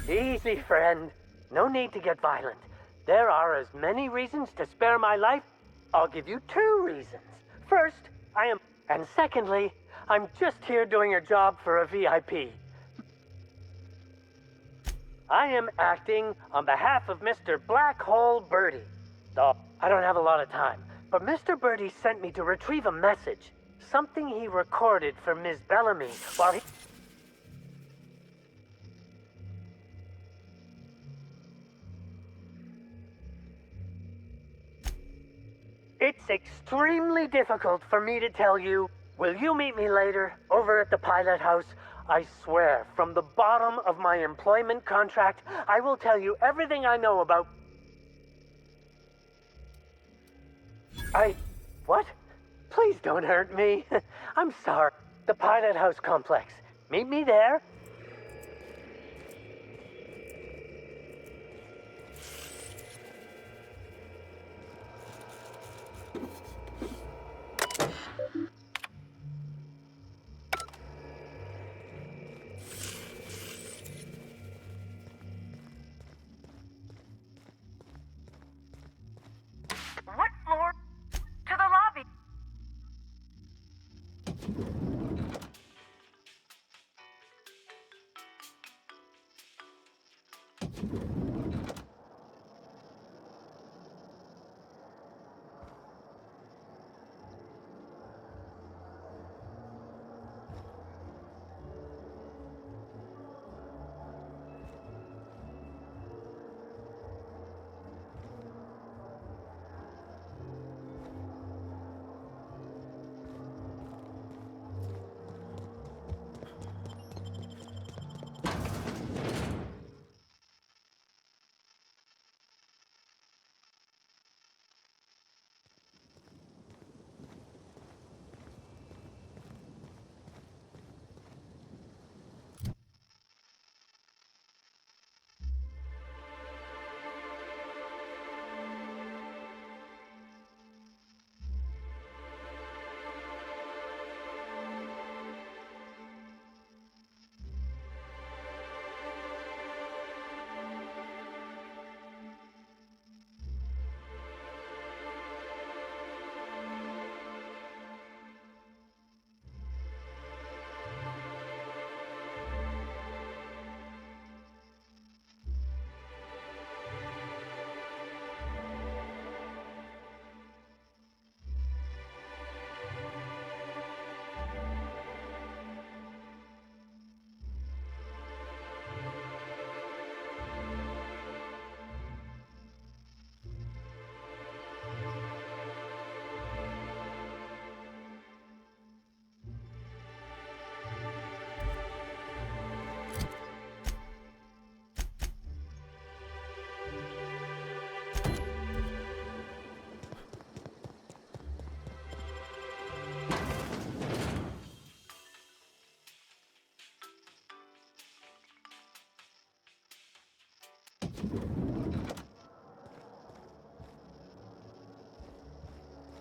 Easy, friend. No need to get violent. There are as many reasons to spare my life. I'll give you 2 reasons. First, I am... And secondly, I'm just here doing a job for a VIP. I am acting on behalf of Mr. Black Hole Birdie. Oh, I don't have a lot of time, but Mr. Birdie sent me to retrieve a message. Something he recorded for Ms. Bellamy while he... It's extremely difficult for me to tell you. Will you meet me later, over at the pilot house? I swear, from the bottom of my employment contract, I will tell you everything I know about... What? Please don't hurt me. I'm sorry. The pilot house complex. Meet me there. What floor? To the lobby.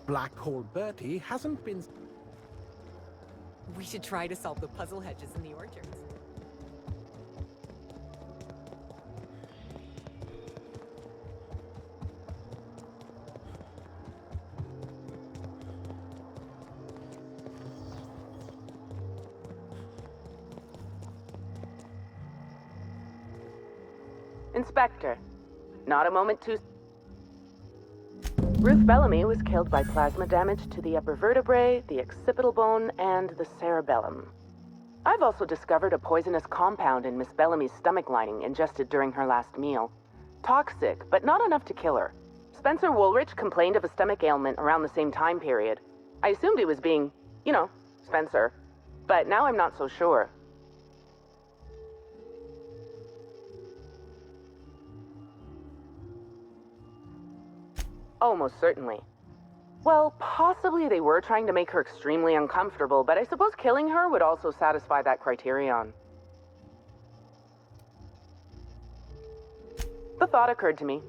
Black Hole Bertie hasn't been... We should try to solve the puzzle hedges in the orchards. Inspector, not a moment too... Ruth Bellamy was killed by plasma damage to the upper vertebrae, the occipital bone, and the cerebellum. I've also discovered a poisonous compound in Miss Bellamy's stomach lining ingested during her last meal. Toxic, but not enough to kill her. Spencer Woolrich complained of a stomach ailment around the same time period. I assumed he was being, you know, Spencer. But now I'm not so sure. Oh, most certainly. Well, possibly they were trying to make her extremely uncomfortable, but I suppose killing her would also satisfy that criterion. The thought occurred to me.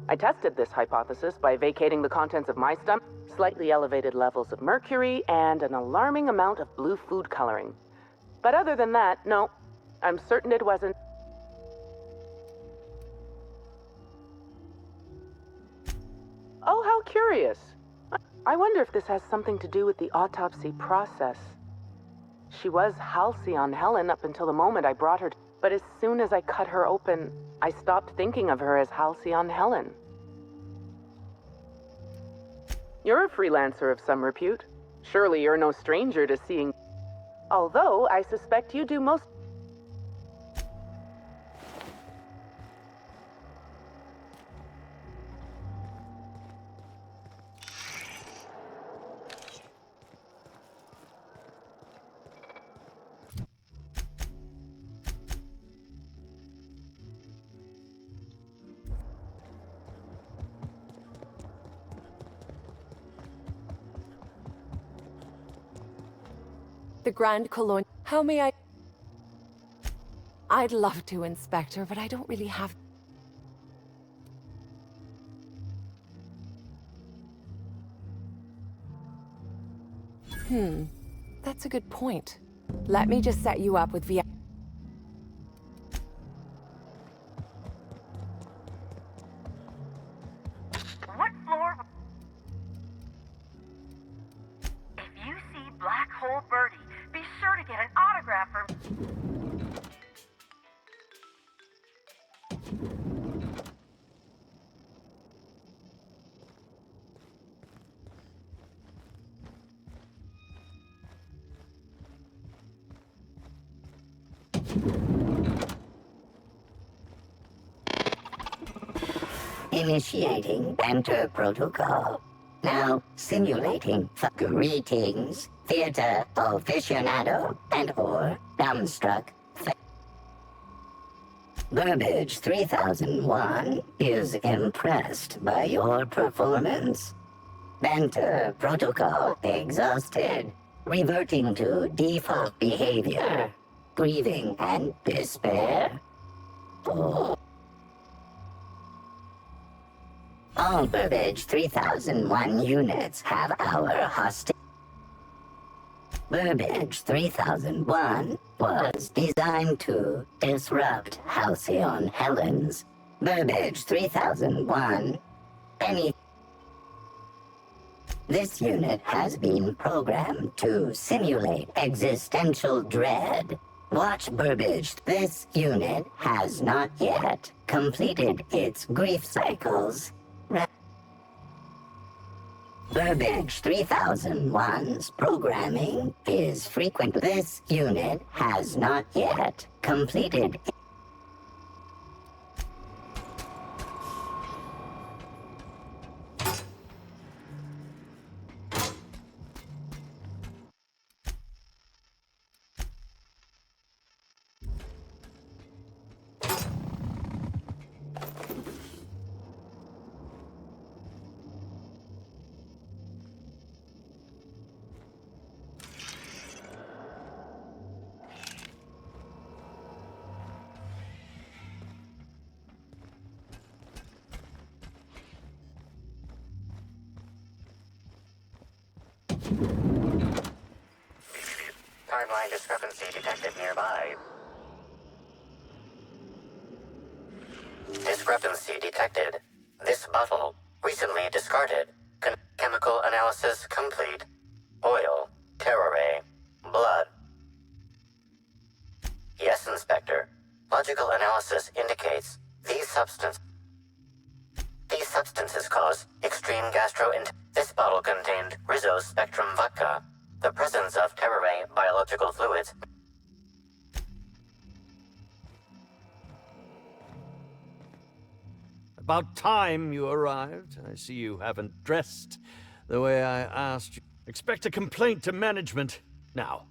I tested this hypothesis by vacating the contents of my stomach, slightly elevated levels of mercury, and an alarming amount of blue food coloring. But other than that, no. I'm certain it wasn't. Oh, how curious. I wonder if this has something to do with the autopsy process. She was Halcyon Helen up until the moment I brought her, but as soon as I cut her open, I stopped thinking of her as Halcyon Helen. You're a freelancer of some repute. Surely you're no stranger to seeing... Although, I suspect you do most... The Grand Cologne. How may I... I'd love to, Inspector, but I don't really have... That's a good point. Let me just set you up with VIP... What floor? If you see Black Hole Birdie, be sure to get an autograph for... Initiating enter protocol. Now simulating greetings, theater aficionado and or dumbstruck. Burbage 3001 is impressed by your performance. Banter protocol exhausted, reverting to default behavior, grieving and despair. Oh. All Burbage 3001 units have our hostility. Burbage 3001 was designed to disrupt Halcyon Helens. Burbage 3001. This unit has been programmed to simulate existential dread. Watch Burbage. This unit has not yet completed its grief cycles. Burbage 3001's programming is frequent. This unit has not yet completed. Timeline discrepancy detected nearby. Discrepancy detected. This bottle, recently discarded. Chemical analysis complete. Oil, terrorray, blood. Yes, Inspector. Logical analysis indicates these substances cause extreme gastrointestinal. This bottle contained Rizzo's Spectrum vodka. The presence of terrorray biological fluids. About time you arrived. I see you haven't dressed the way I asked you. Expect a complaint to management. Now,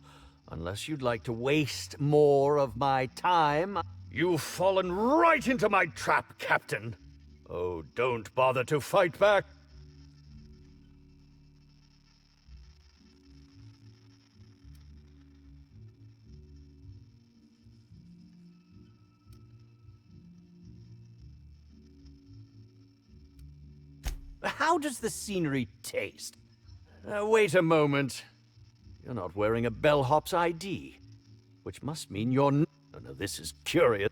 unless you'd like to waste more of my time... You've fallen right into my trap, Captain. Oh, don't bother to fight back. How does the scenery taste? Wait a moment. You're not wearing a bellhop's ID, which must mean you're n— Oh, no, this is curious.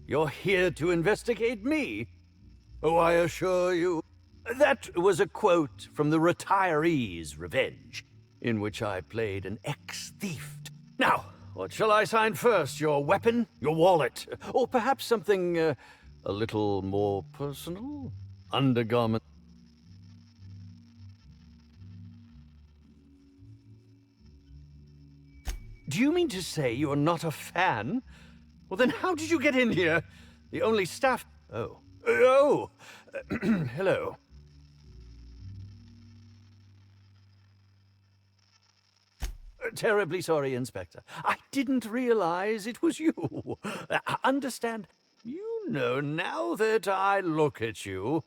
You're here to investigate me? Oh, I assure you. That was a quote from The Retiree's Revenge, in which I played an ex-thief. Now, what shall I sign first? Your weapon? Your wallet? Or perhaps something a little more personal? Undergarment? Do you mean to say you're not a fan? Well, then how did you get in here? The only staff... Oh. Oh! Hello. Terribly sorry, Inspector. I didn't realize it was you. Understand? You know, now that I look at you,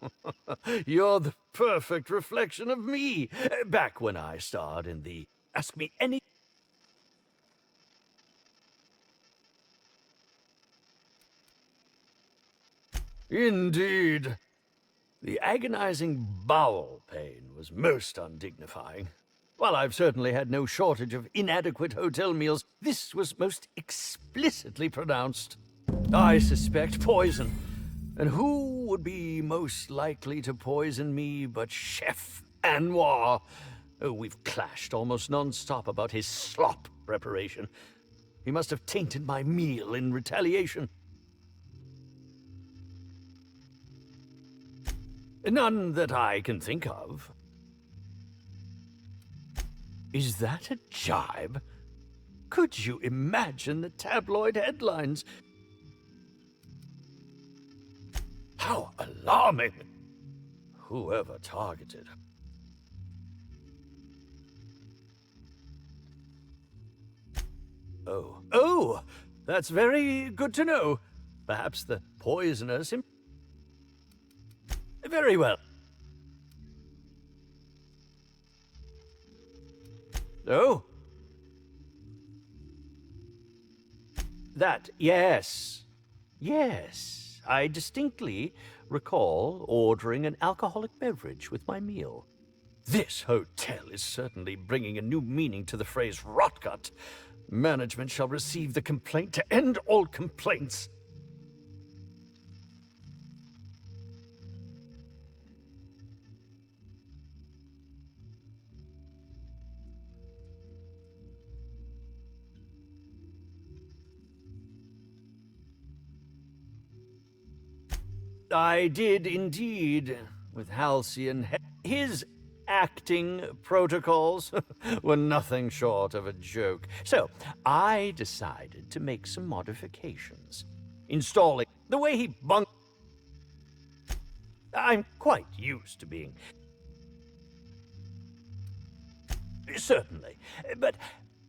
you're the perfect reflection of me. Back when I starred in the Ask Me Any... Indeed. The agonizing bowel pain was most undignifying. While I've certainly had no shortage of inadequate hotel meals, this was most explicitly pronounced. I suspect poison. And who would be most likely to poison me but Chef Anwar? Oh, we've clashed almost non-stop about his slop preparation. He must have tainted my meal in retaliation. None that I can think of. Is that a jibe? Could you imagine the tabloid headlines? How alarming! Whoever targeted her. Oh, that's very good to know. Perhaps the poisonous Very well. Oh? Yes. Yes, I distinctly recall ordering an alcoholic beverage with my meal. This hotel is certainly bringing a new meaning to the phrase rotgut. Management shall receive the complaint to end all complaints. I did indeed, with Halcyon. His acting protocols were nothing short of a joke. So, I decided to make some modifications. Installing the way he bunked. I'm quite used to being... Certainly. But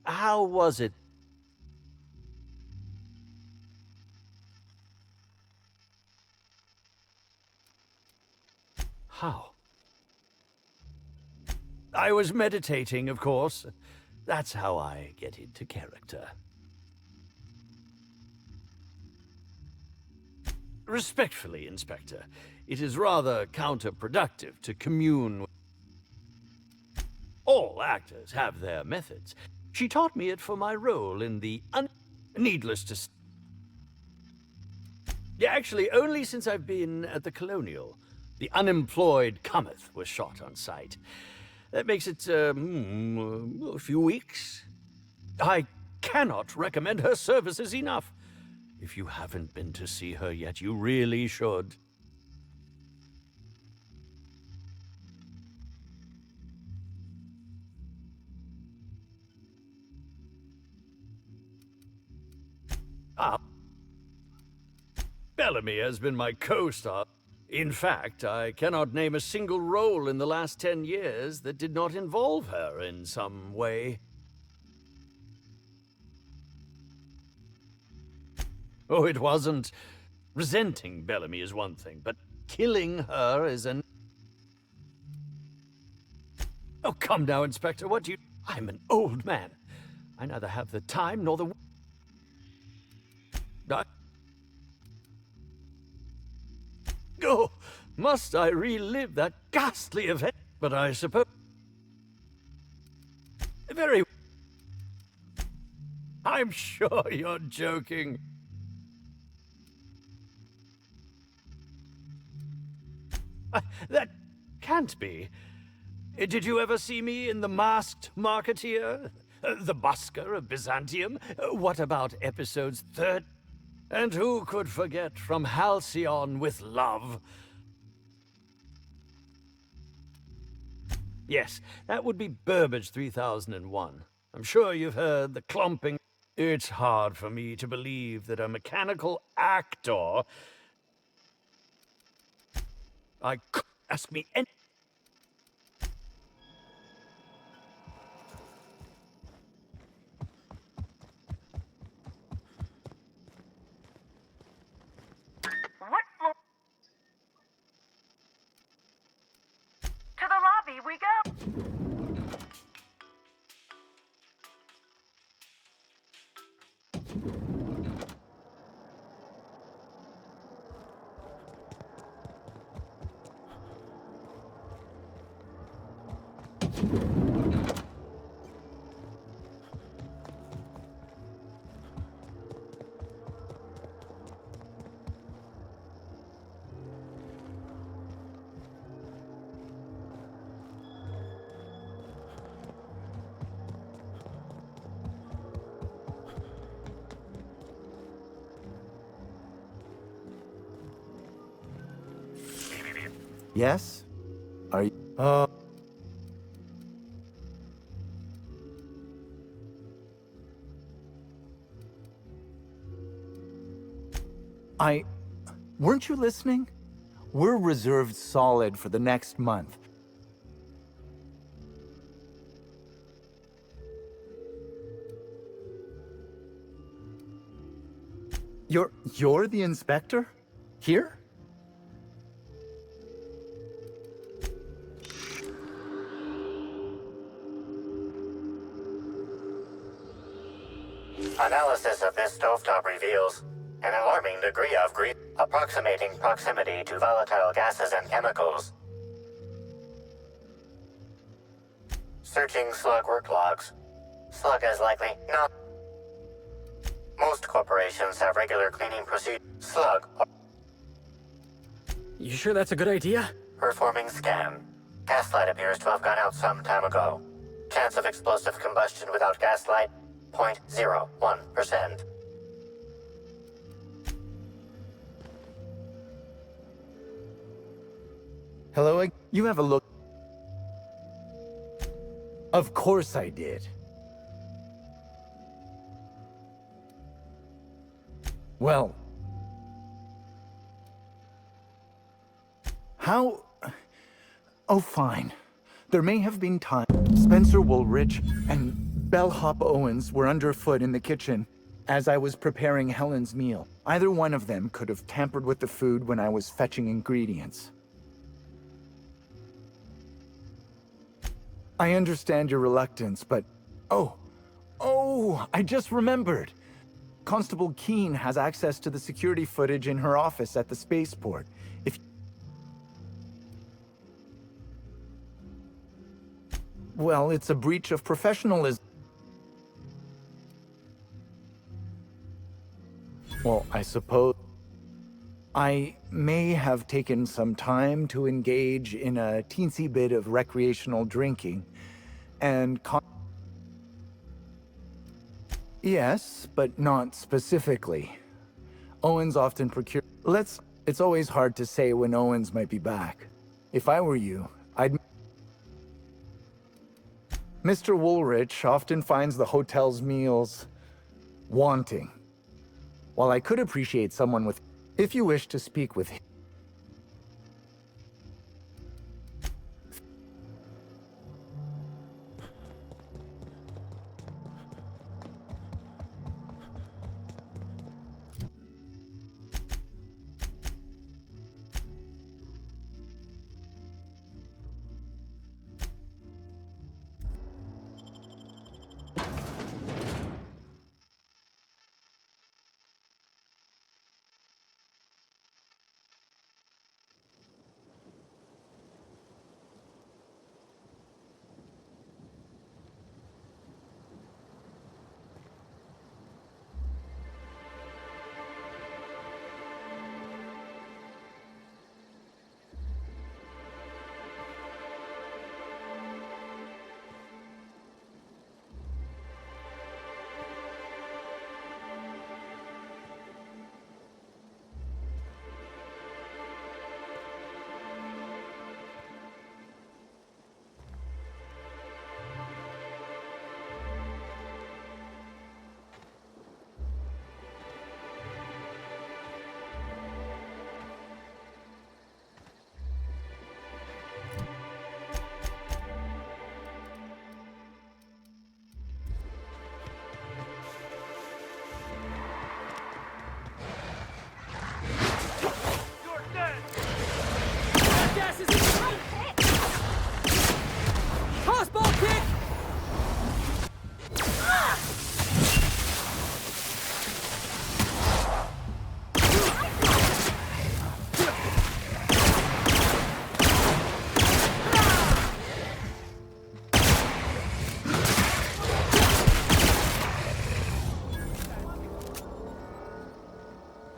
how was it? How? I was meditating, of course. That's how I get into character. Respectfully, Inspector, it is rather counterproductive to commune with... All actors have their methods. She taught me it for my role in the Needless to say... Yeah, actually, only since I've been at the Colonial. The unemployed cometh was shot on sight. That makes it, a few weeks. I cannot recommend her services enough. If you haven't been to see her yet, you really should. Bellamy has been my co-star. In fact, I cannot name a single role in the last 10 years that did not involve her in some way. Oh, it wasn't. Resenting Bellamy is one thing, but killing her is an... Oh, come now, Inspector, what do you... I'm an old man. I neither have the time nor the... Oh, must I relive that ghastly event? But I suppose... Very... I'm sure you're joking. That can't be. Did you ever see me in The Masked Marketeer? The Busker of Byzantium? What about episodes 3? And who could forget From Halcyon with Love? Yes, that would be Burbage 3001. I'm sure you've heard the clomping. It's hard for me to believe that a mechanical actor... ask me any... What floor? To the lobby we go! Yes? Are you... Weren't you listening? We're reserved solid for the next month. You're the inspector? Here? Analysis of this stovetop reveals an alarming degree of approximating proximity to volatile gases and chemicals. Searching Slug work logs. Slug is likely not. Most corporations have regular cleaning procedures. Slug. You sure that's a good idea? Performing scan. Gaslight appears to have gone out some time ago. Chance of explosive combustion without gaslight, 0.01%. Hello, you have a look. Of course I did. Well, how? Oh, fine. There may have been time. Spencer Woolrich and Bellhop Owens were underfoot in the kitchen as I was preparing Helen's meal. Either one of them could have tampered with the food when I was fetching ingredients. I understand your reluctance, but... Oh, I just remembered. Constable Keene has access to the security footage in her office at the spaceport. Well, it's a breach of professionalism. Well, I suppose I may have taken some time to engage in a teensy bit of recreational drinking, and yes, but not specifically. Owens often procure. It's always hard to say when Owens might be back. If I were you, I'd. Mr. Woolrich often finds the hotel's meals wanting. While I could appreciate someone with... If you wish to speak with him...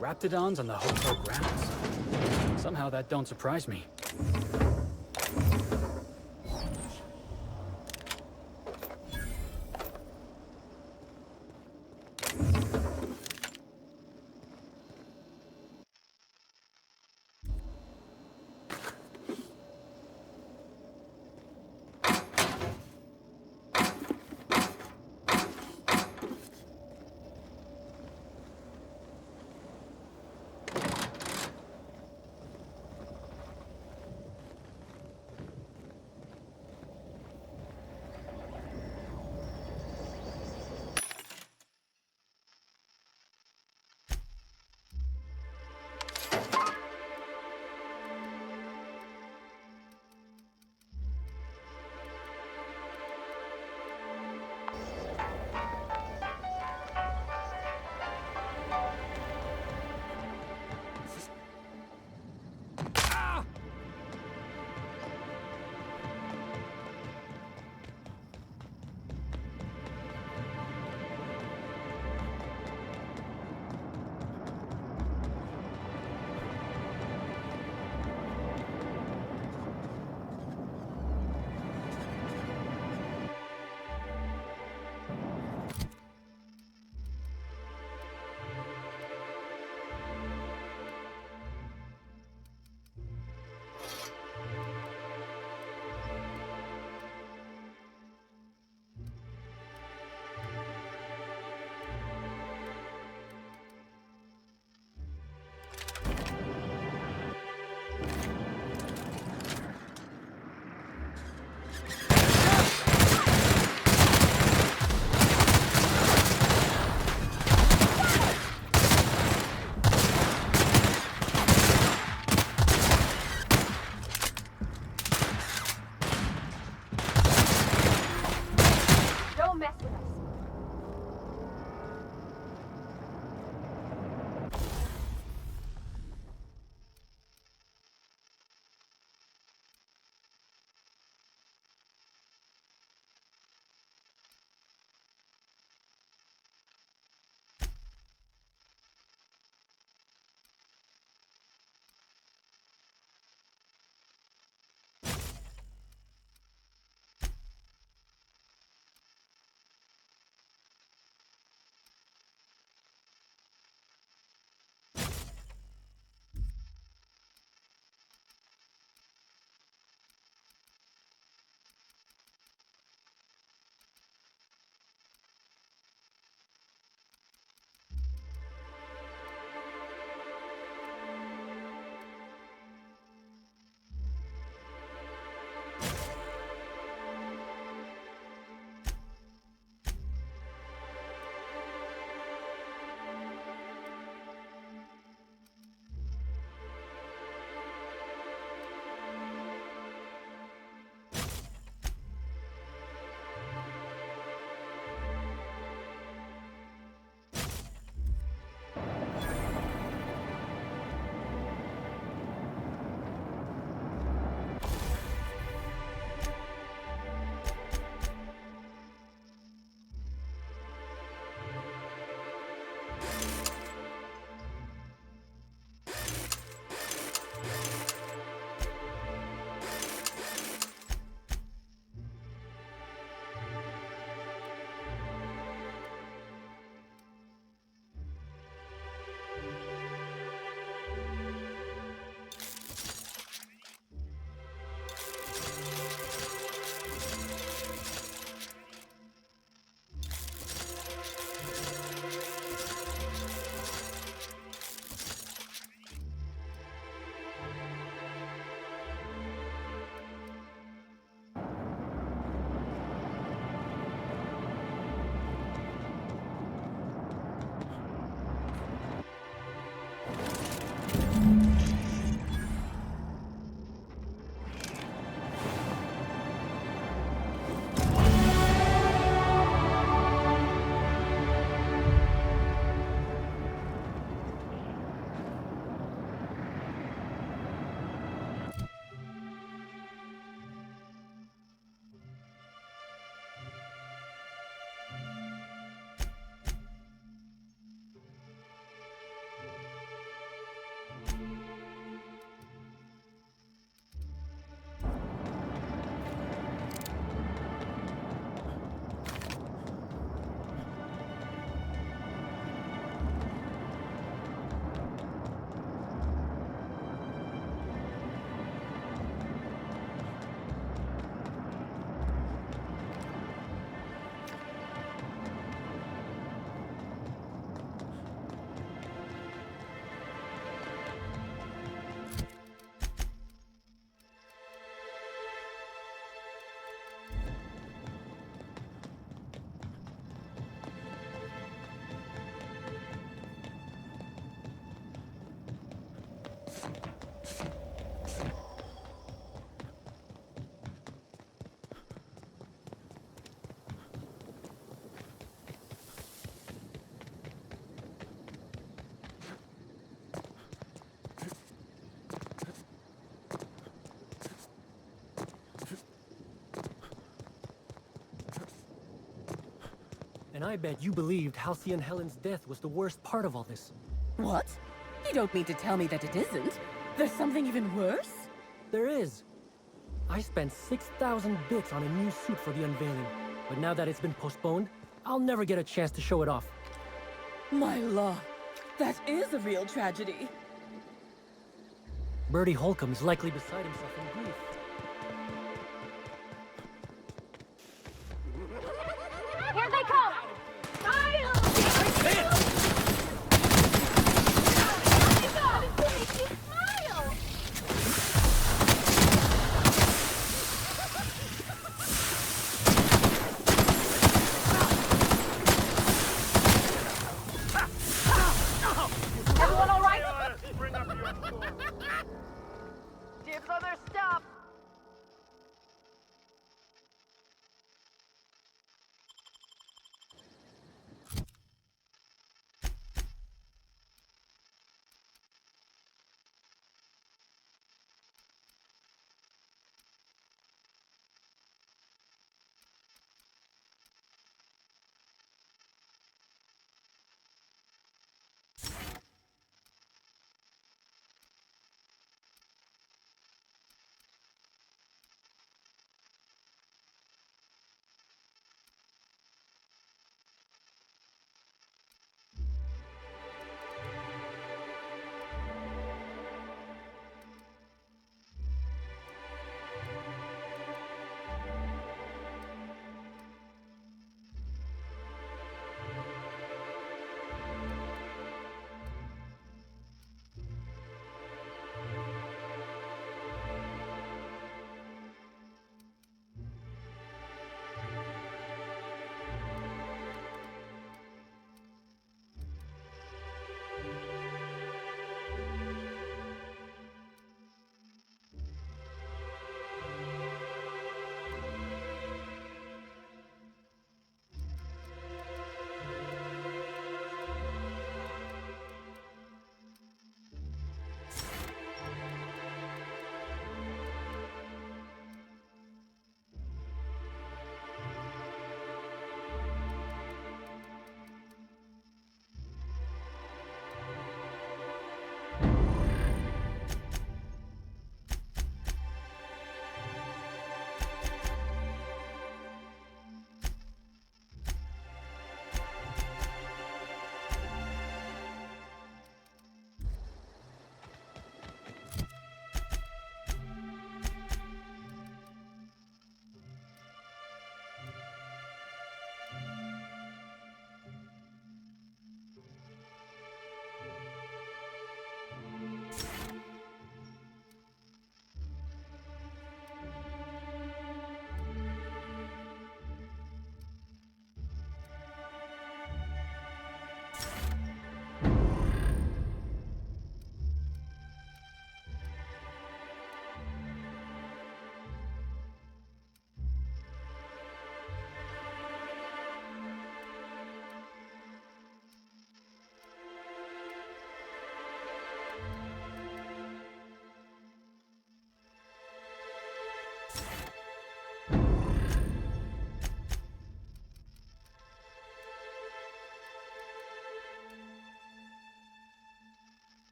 Raptidons on the hotel grounds. Somehow that don't surprise me. And I bet you believed Halcyon Helen's death was the worst part of all this. What? You don't mean to tell me that it isn't? There's something even worse? There is. I spent 6,000 bits on a new suit for the unveiling, but now that it's been postponed, I'll never get a chance to show it off. My law, that is a real tragedy. Bertie Holcomb is likely beside himself in grief. Here they come! Miles! Oh my God, it's gonna make you smile! Everyone all right? Bring up your sword. Dibs on their stuff!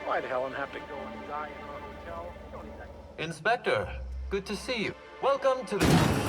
Why'd Helen have to go and die in our hotel? You don't need that. Inspector, Good to see you. Welcome to the...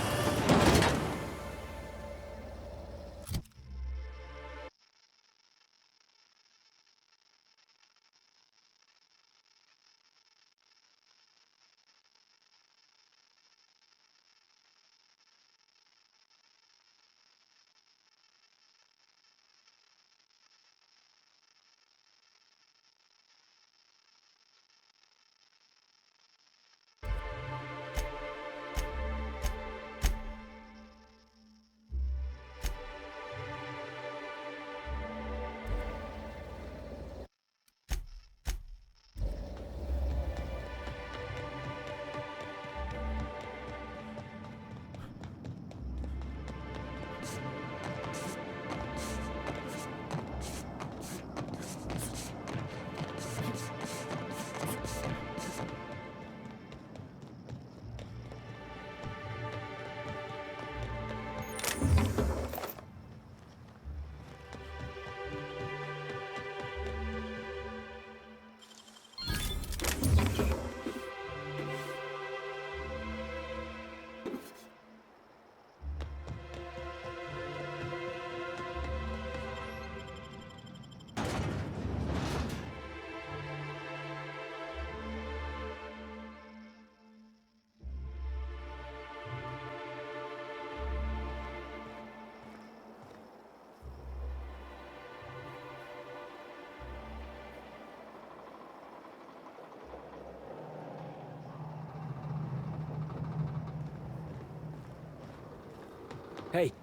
Hey.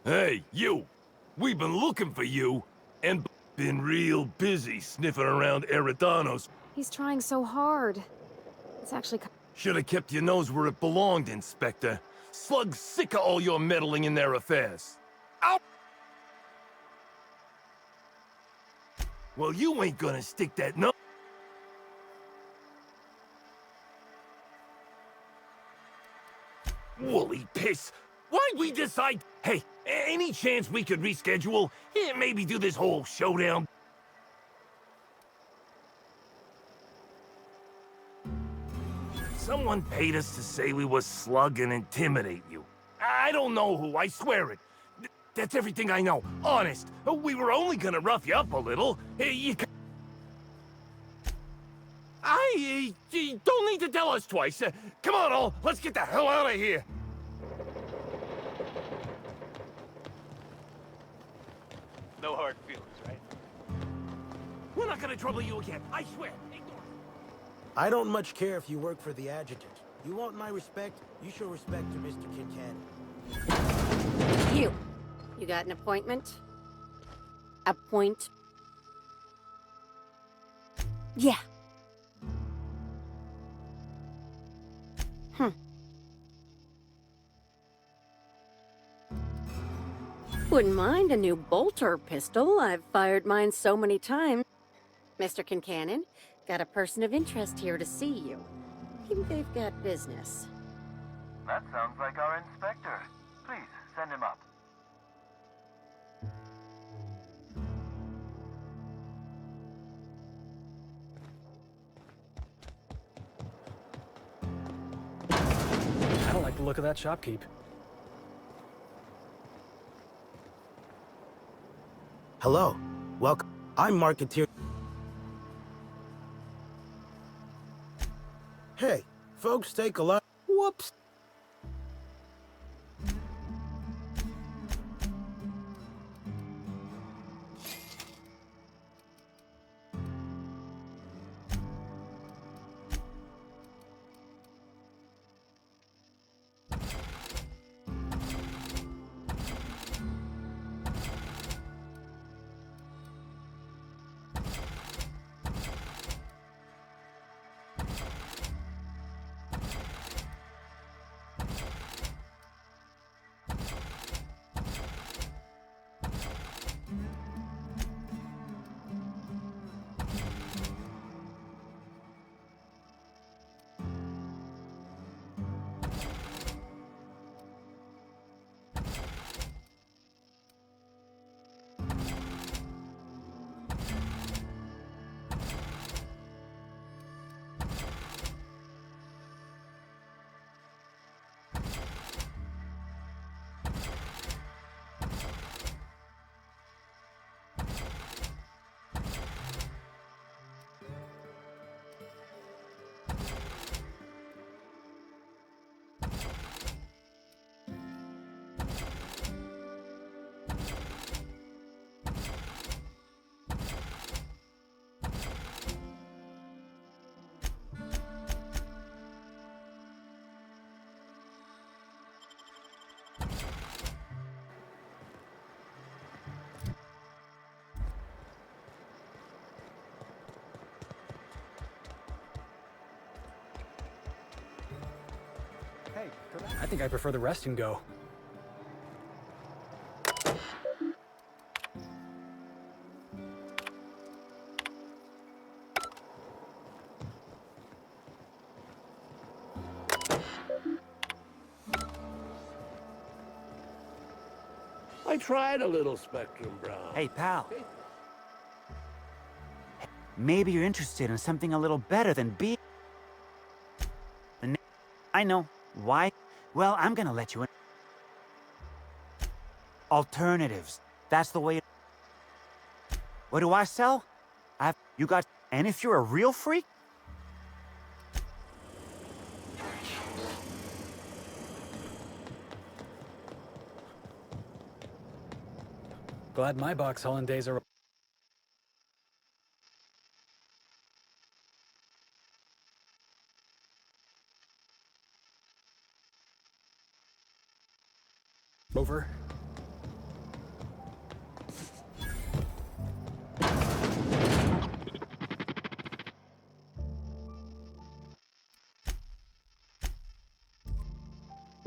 Hey, you! We've been looking for you, and been real busy sniffing around Eridanos. He's trying so hard. It's actually... Should have kept your nose where it belonged, Inspector. Slug's sick of all your meddling in their affairs. Out! Well, you ain't gonna stick that no... Woolly piss! Why'd we decide... Hey, any chance we could reschedule? Maybe do this whole showdown? Someone paid us to say we were Slug and intimidate you. I don't know who, I swear it. That's everything I know, honest. We were only gonna rough you up a little. You don't need to tell us twice. Come on, all, let's get the hell out of here. No hard feelings, right? We're not gonna trouble you again, I swear. I don't much care if you work for the adjutant. You want my respect, you show respect to Mr. Kincannon. You got an appointment? Yeah. Wouldn't mind a new bolt or pistol. I've fired mine so many times. Mr. Kincannon, got a person of interest here to see you. Think they've got business. That sounds like our inspector. Please, send him up. I don't like the look of that shopkeep. Hello. Welcome. I'm Marketeer. Hey, folks take a lot. Whoops. I think I prefer the rest and go. I tried a little Spectrum Brown. Hey, pal. Maybe you're interested in something a little better than being... I know. Why? Well, I'm gonna let you in. Alternatives. That's the way... What do I sell? You got... And if you're a real freak... Glad my box hauling days are... over.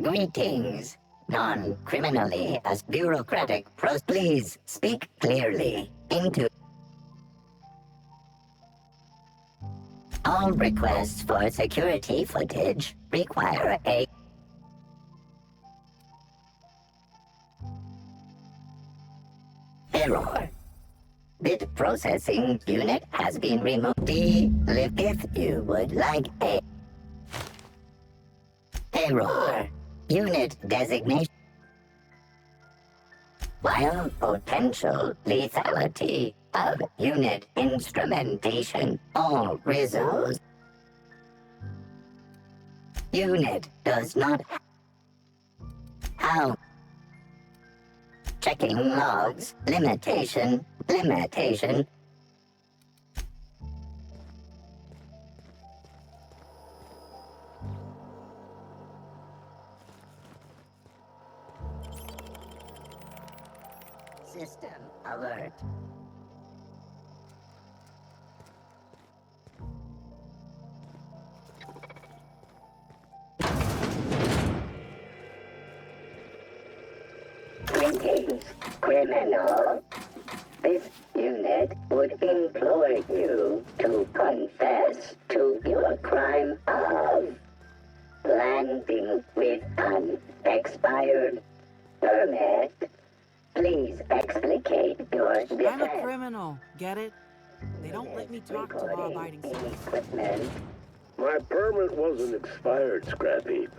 Greetings. Non-criminally as bureaucratic please speak clearly into... All requests for security footage require a... Error. Bit processing unit has been removed. If you would like a... Error. Unit designation. While potential lethality of unit instrumentation, all results. Unit does not... How? Checking logs. Limitation. System alert. Greetings, criminal. This unit would implore you to confess to your crime of landing with an expired permit. Please explicate your defense. I'm a criminal, get it? They don't let me talk to law-abiding citizens. My permit wasn't expired, Scrap Heap.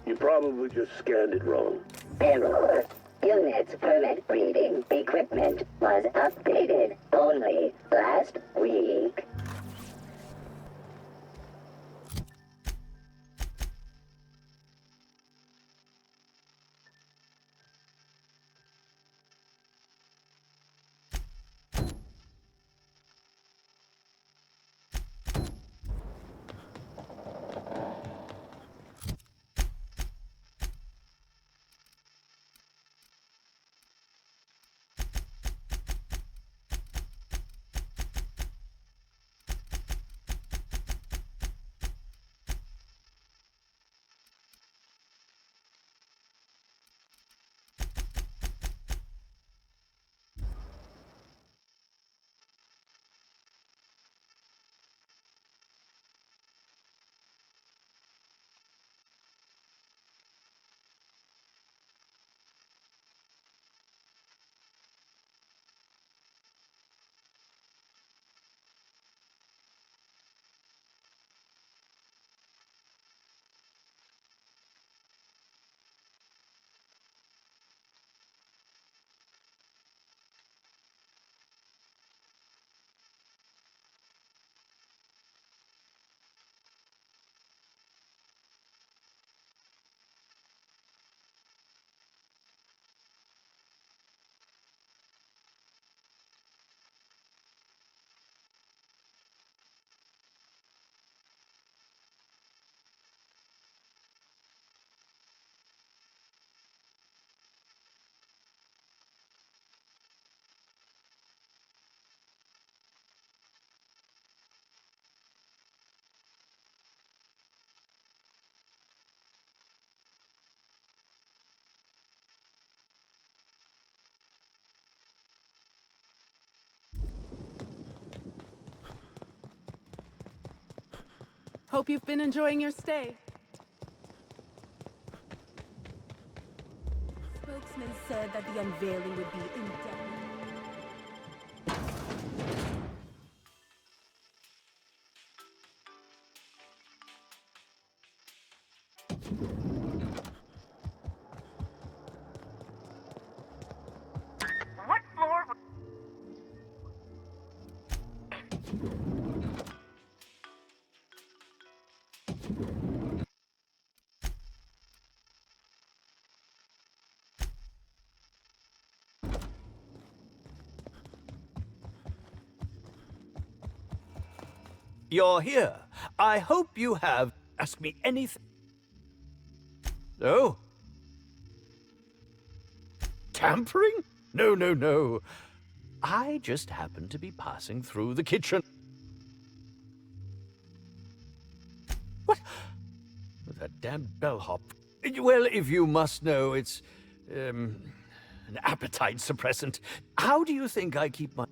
You probably just scanned it wrong. Error. Unit's permit reading equipment was updated only last week. Hope you've been enjoying your stay. Spokesman said that the unveiling would be indefinite. What floor? You're here. I hope you have. Ask me anything. No? Tampering? No, no, no. I just happened to be passing through the kitchen. What? That damn bellhop. Well, if you must know, it's, an appetite suppressant. How do you think I keep my...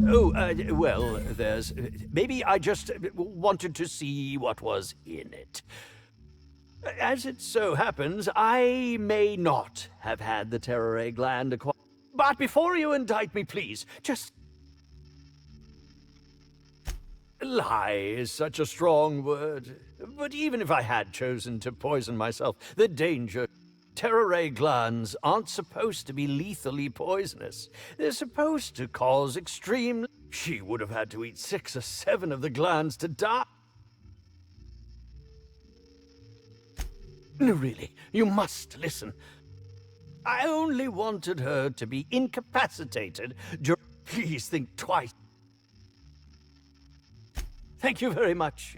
Oh, well, there's... Maybe I just wanted to see what was in it. As it so happens, I may not have had the terror gland acquired. But before you indict me, please, just... Lie is such a strong word. But even if I had chosen to poison myself, the danger... Terror glands aren't supposed to be lethally poisonous. They're supposed to cause extreme... She would have had to eat 6 or 7 of the glands to die. No, really, you must listen. I only wanted her to be incapacitated. Please think twice. Thank you very much.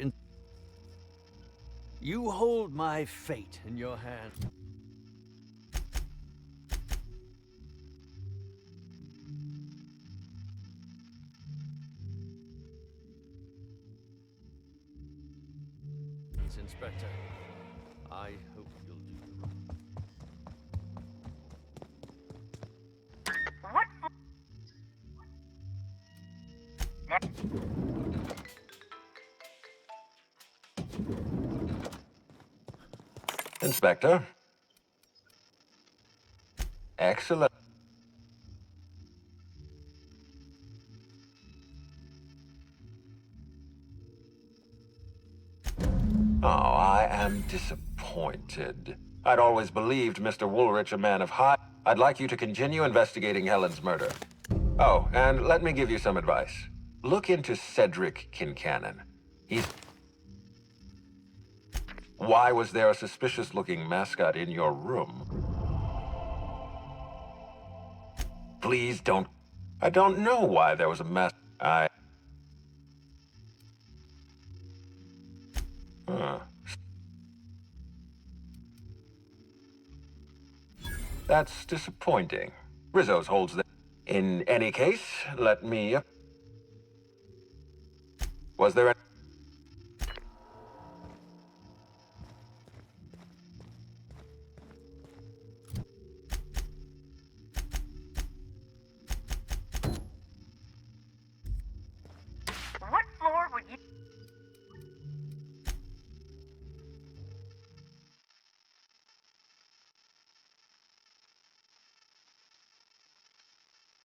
You hold my fate in your hand. Inspector, I hope you'll do. Inspector. Excellent. Oh, I am disappointed. I'd always believed Mr. Woolrich a man of high... I'd like you to continue investigating Helen's murder. Oh, and let me give you some advice. Look into Cedric Kincannon. He's... Why was there a suspicious-looking mascot in your room? Please don't... I don't know why there was a mascot. That's disappointing. Rizzo's holds that. In any case, let me... Was there a...